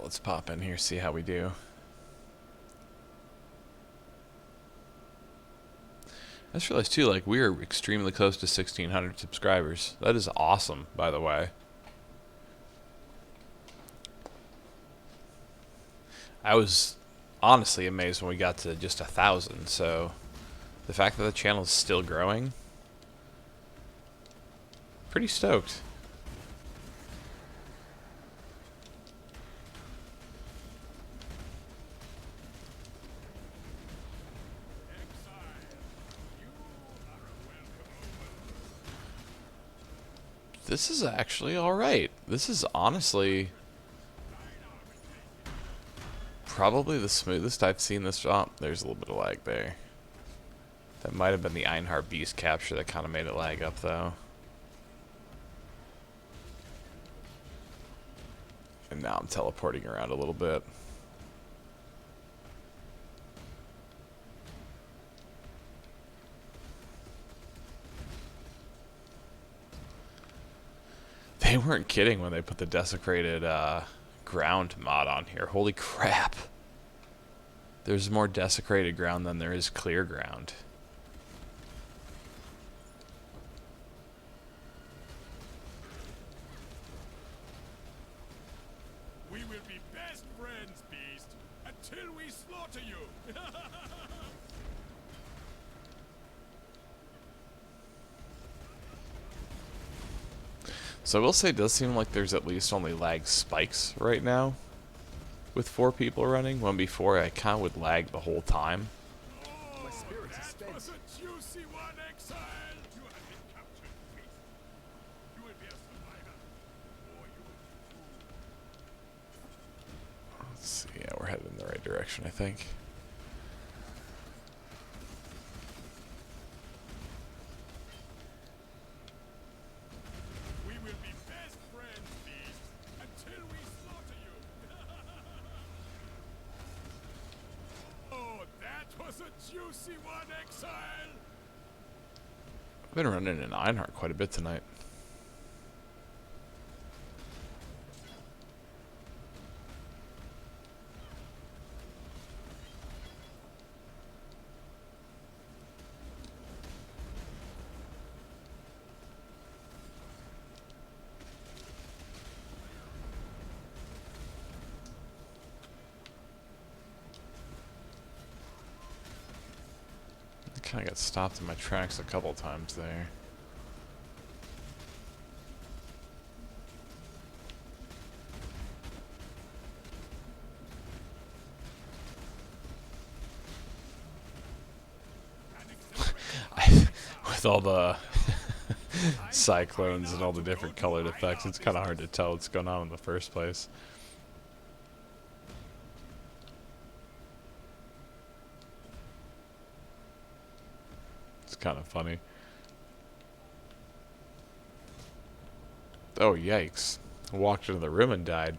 Speaker 1: let's pop in here, see how we do. I just realized too, like, we are extremely close to 1,600 subscribers. That is awesome, by the way. I was honestly amazed when we got to just 1,000, so the fact that the channel is still growing, pretty stoked. This is actually alright. This is honestly probably the smoothest I've seen this. Oh, there's a little bit of lag there. That might have been the Einhar Beast capture that kind of made it lag up, though. And now I'm teleporting around a little bit. They weren't kidding when they put the desecrated ground mod on here. Holy crap. There's more desecrated ground than there is clear ground.
Speaker 3: We will be best friends, Beast, until we slaughter you.
Speaker 1: So I will say it does seem like there's at least only lag spikes right now with 4 people running, when before I kind of would lag the whole time.
Speaker 2: My spirits are
Speaker 3: That
Speaker 2: spent.
Speaker 3: was a juicy one, Exile. You have been captured, Beast. You will be a survivor, or you will be fooled.
Speaker 1: Let's see, yeah, we're headed in the right direction, I think.
Speaker 3: We will be best friends, Beast, until we slaughter you. Oh, that was a juicy one, Exile.
Speaker 1: I've been running in Einhar quite a bit tonight. I kind of got stopped in my tracks a couple times there. With all the cyclones and all the different colored effects, it's kind of hard to tell what's going on in the first place. It's kind of funny. Oh, yikes. I walked into the room and died.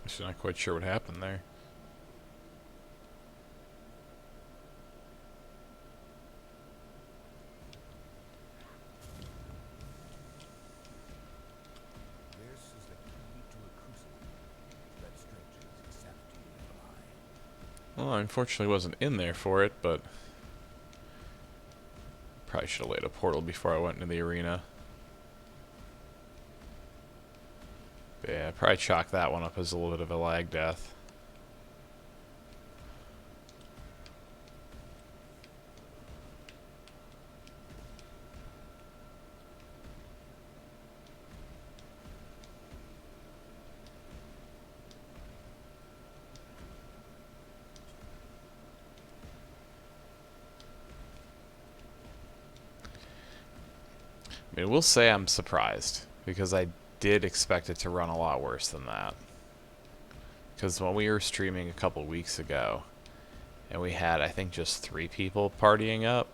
Speaker 1: Actually, not quite sure what happened there.
Speaker 2: This is the key to a crucible. Let strangers accept you
Speaker 1: Well, I unfortunately wasn't in there for it, but probably should have laid a portal before I went into the arena. But yeah, probably chalk that one up as a little bit of a lag death. I mean, we'll say I'm surprised, because I did expect it to run a lot worse than that. Because when we were streaming a couple weeks ago, and we had, I think, just 3 people partying up,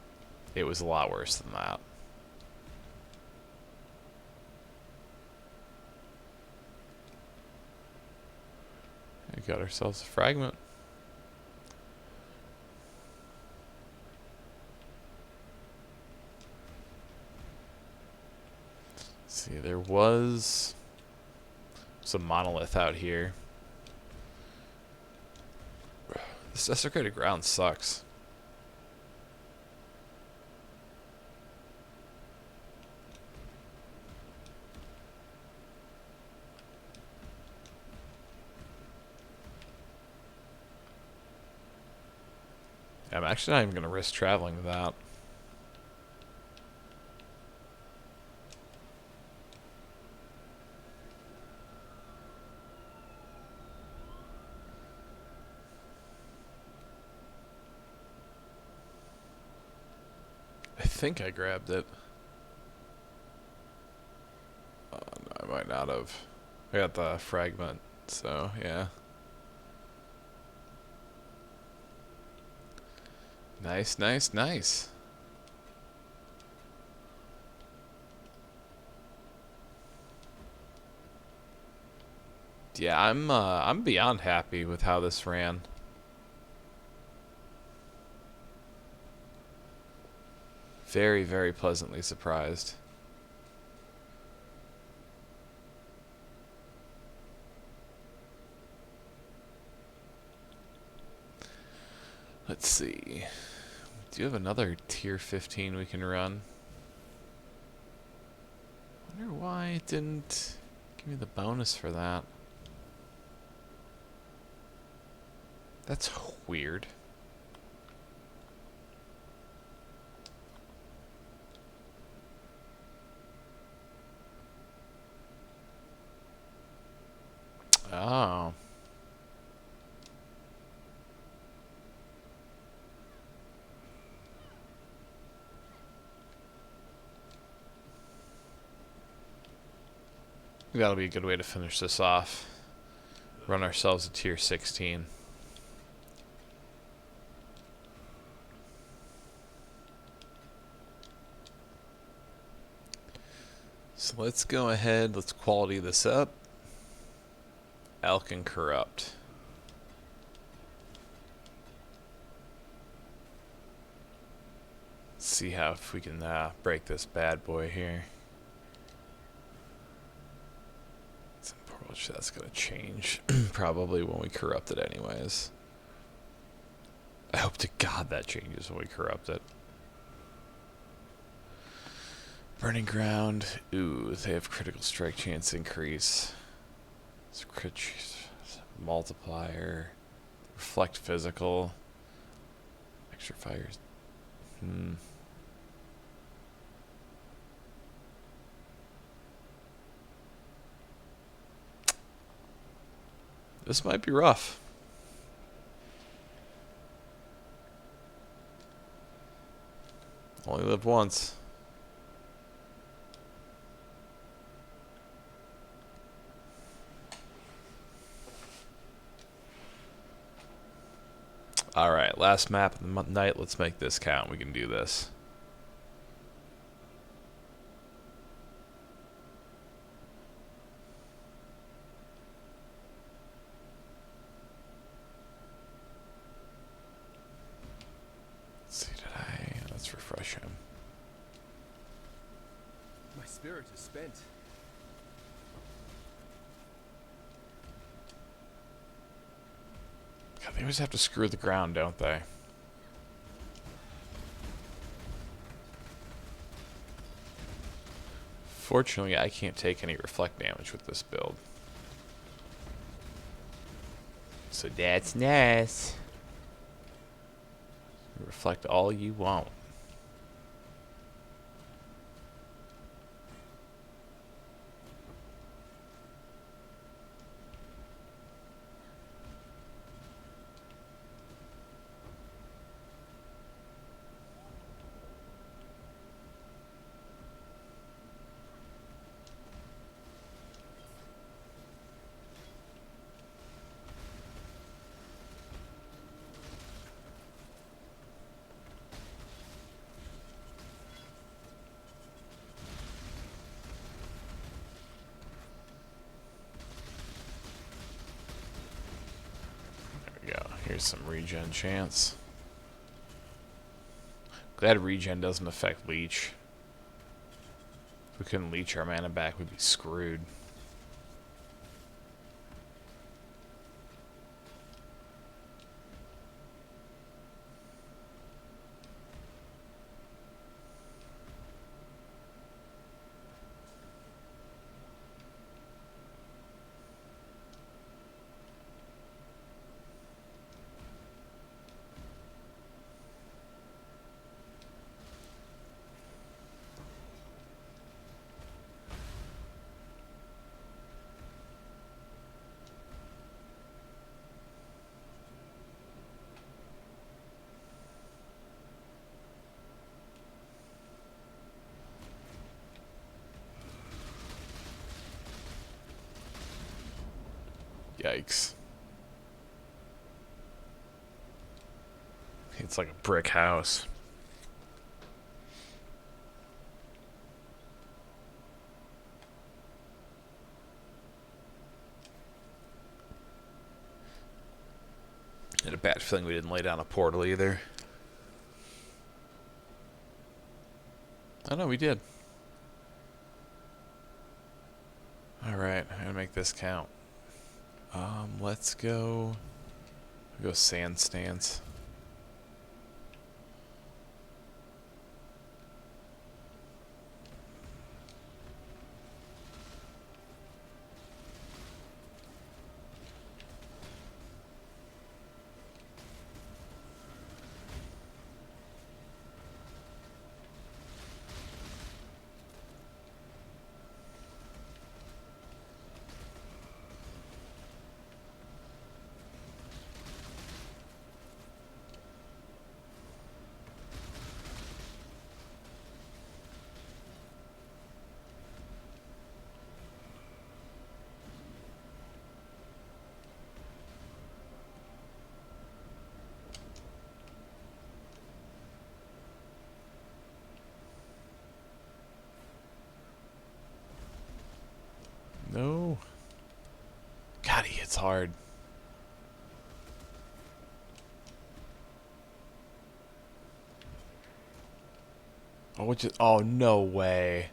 Speaker 1: it was a lot worse than that. We got ourselves a fragment. was some monolith out here. This desecrated ground sucks. I'm actually not even going to risk traveling that. I think I grabbed it. No, I might not have. I got the fragment, so yeah. Nice, nice, nice. Yeah, I'm beyond happy with how this ran. Very, very pleasantly surprised. Let's see. Do you have another tier 15 we can run? Wonder why it didn't give me the bonus for that. That's weird. Oh. That'll be a good way to finish this off. Run ourselves a tier 16. So let's go ahead, let's quality this up. Alkin Corrupt. Let's see how if we can break this bad boy here. Which that's gonna change probably when we corrupt it anyways. I hope to God that changes when we corrupt it. Burning Ground. Ooh, they have critical strike chance increase. It's multiplier. Reflect physical. Extra fires. This might be rough. Only lived once. Alright, last map of the night. Let's make this count. We can do this. Let's refresh him.
Speaker 6: My spirit is spent.
Speaker 1: God, they always have to screw the ground, don't they? Fortunately, I can't take any reflect damage with this build. So that's nice. Reflect all you want. Here's some regen chance. Glad regen doesn't affect leech. If we couldn't leech our mana back, we'd be screwed. Yikes. It's like a brick house. I had a bad feeling we didn't lay down a portal either. Oh no, we did. Alright, I'm gonna make this count. Let's go sand stance. No. God, he hits hard. Oh, no way.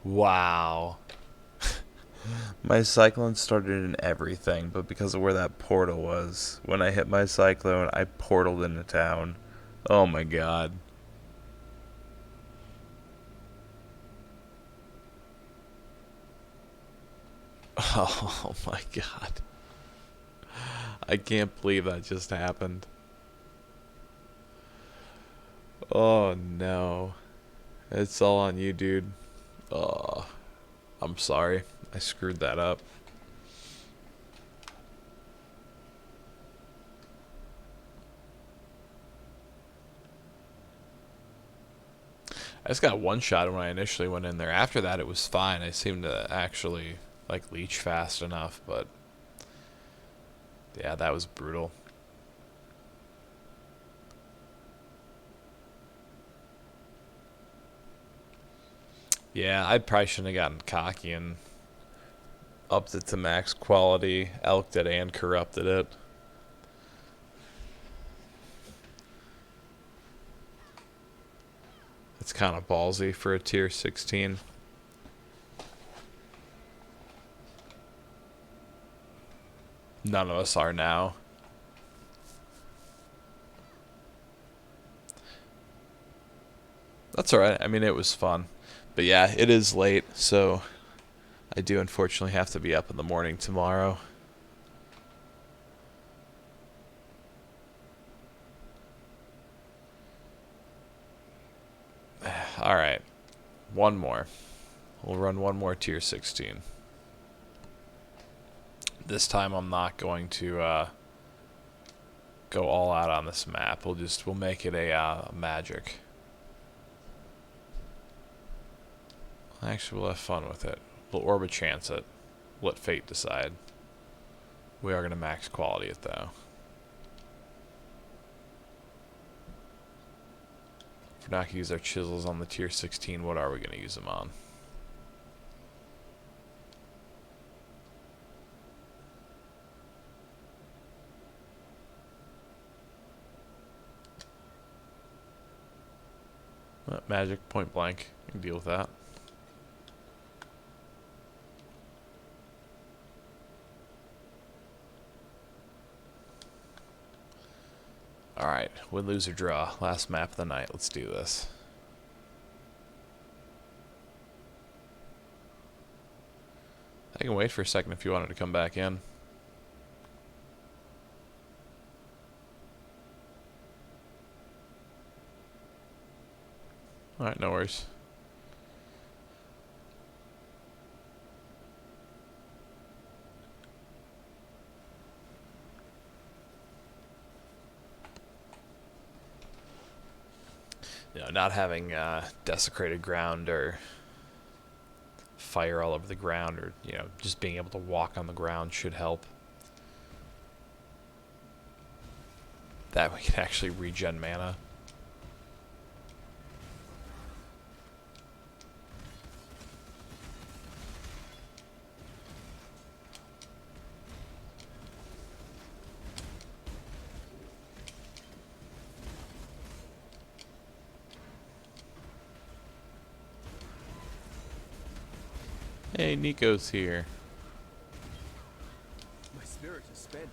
Speaker 1: Wow. My cyclone started in everything, but because of where that portal was, when I hit my cyclone, I portaled into town. Oh my god. Oh my god. I can't believe that just happened. Oh no. It's all on you, dude. Oh, I'm sorry. I screwed that up. I just got one shot when I initially went in there. After that, it was fine. I seemed to actually like leech fast enough, but yeah, that was brutal. Yeah, I probably shouldn't have gotten cocky and upped it to max quality, elked it and corrupted it. It's kind of ballsy for a tier 16. None of us are now. That's alright. I mean, it was fun. But yeah, it is late, so I do unfortunately have to be up in the morning tomorrow. Alright. One more. We'll run one more tier 16. This time I'm not going to go all out on this map. We'll make it a magic. Actually, we'll have fun with it. We'll Orb chance it. Let fate decide. We are going to max quality it though. If we're not going to use our chisels on the tier 16, what are we going to use them on? Magic, point blank. I can deal with that. Alright, win, lose, or draw. Last map of the night. Let's do this. I can wait for a second if you wanted to come back in. Alright, no worries. You know, not having desecrated ground or fire all over the ground, or, you know, just being able to walk on the ground should help. That we can actually regen mana. Hey, Nico's here.
Speaker 6: My spirit is spent.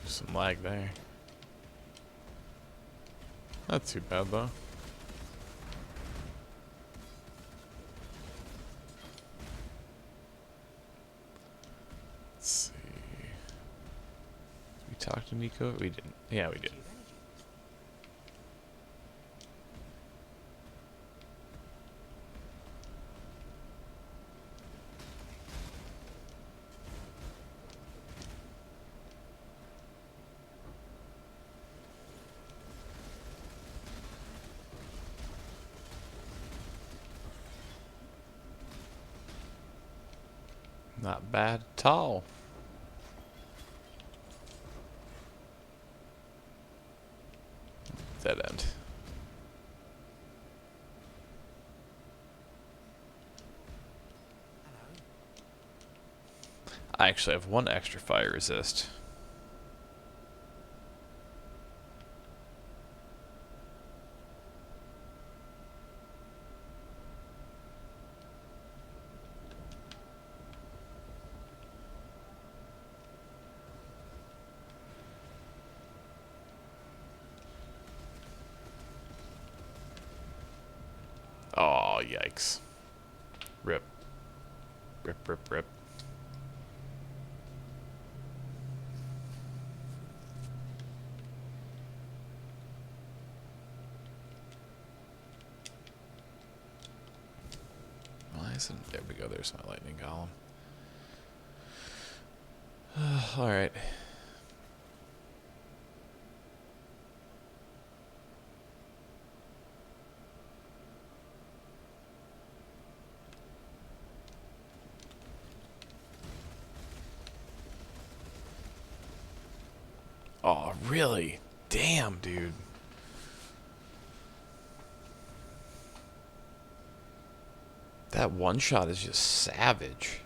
Speaker 1: Some lag there. Not too bad though. Let's see. Did we talk to Nico? We didn't. Yeah, we did. Not bad at all. Dead end. I actually have one extra fire resist. Oh, yikes. Rip. Rip, rip, rip. Why isn't... There we go, there's my lightning golem. Alright. Oh, really? Damn, dude. That one shot is just savage.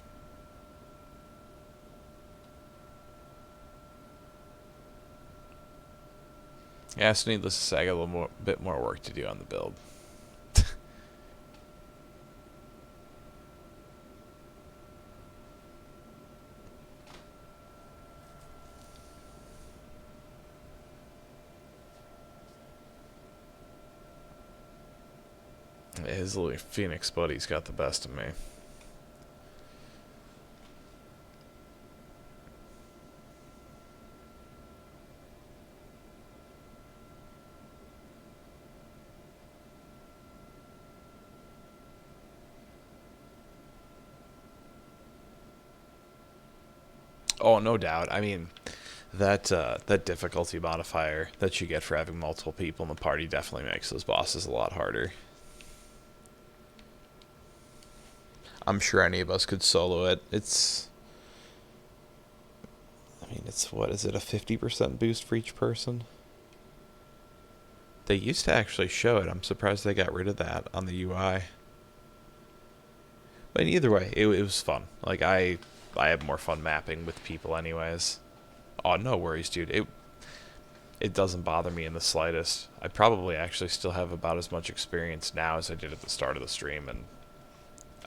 Speaker 1: Yeah, so needless to say, I got a little bit more work to do on the build. His little Phoenix buddy's got the best of me. Oh, no doubt. I mean, that difficulty modifier that you get for having multiple people in the party definitely makes those bosses a lot harder. I'm sure any of us could solo it. It's... I mean, it's, what is it, a 50% boost for each person? They used to actually show it. I'm surprised they got rid of that on the UI. But either way, it was fun. Like, I have more fun mapping with people anyways. Oh, no worries, dude. It doesn't bother me in the slightest. I probably actually still have about as much experience now as I did at the start of the stream, and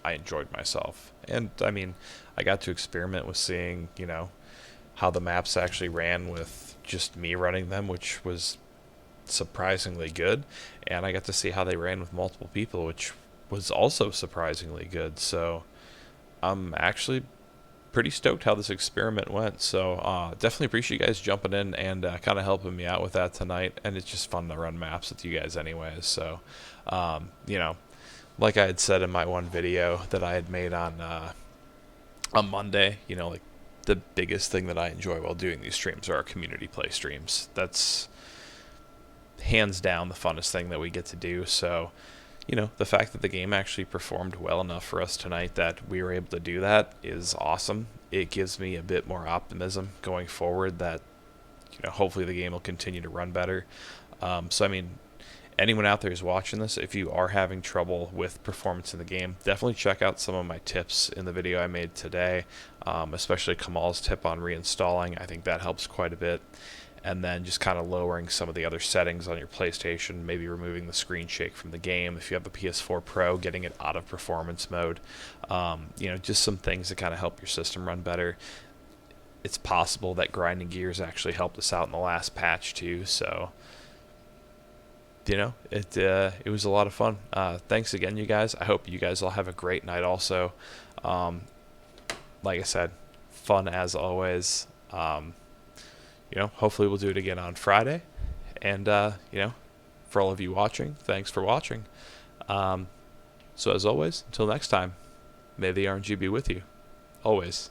Speaker 1: I enjoyed myself. And, I mean, I got to experiment with seeing, you know, how the maps actually ran with just me running them, which was surprisingly good. And I got to see how they ran with multiple people, which was also surprisingly good. So I'm actually pretty stoked how this experiment went. So definitely appreciate you guys jumping in and kind of helping me out with that tonight. And it's just fun to run maps with you guys anyways. So, you know, like I had said in my one video that I had made on Monday, you know, like the biggest thing that I enjoy while doing these streams are our community play streams. That's hands down the funnest thing that we get to do. So, you know, the fact that the game actually performed well enough for us tonight that we were able to do that is awesome. It gives me a bit more optimism going forward that, you know, hopefully the game will continue to run better. So, I mean, anyone out there who's watching this, if you are having trouble with performance in the game, definitely check out some of my tips in the video I made today, especially Kamal's tip on reinstalling. I think that helps quite a bit. And then just kind of lowering some of the other settings on your PlayStation, maybe removing the screen shake from the game. If you have a PS4 Pro, getting it out of performance mode. You know, just some things to kind of help your system run better. It's possible that grinding gears actually helped us out in the last patch too, so you know, it was a lot of fun. Thanks again, you guys. I hope you guys all have a great night also. Like I said, fun as always. You know, hopefully we'll do it again on Friday. And, you know, for all of you watching, thanks for watching. So as always, until next time, may the RNG be with you. Always.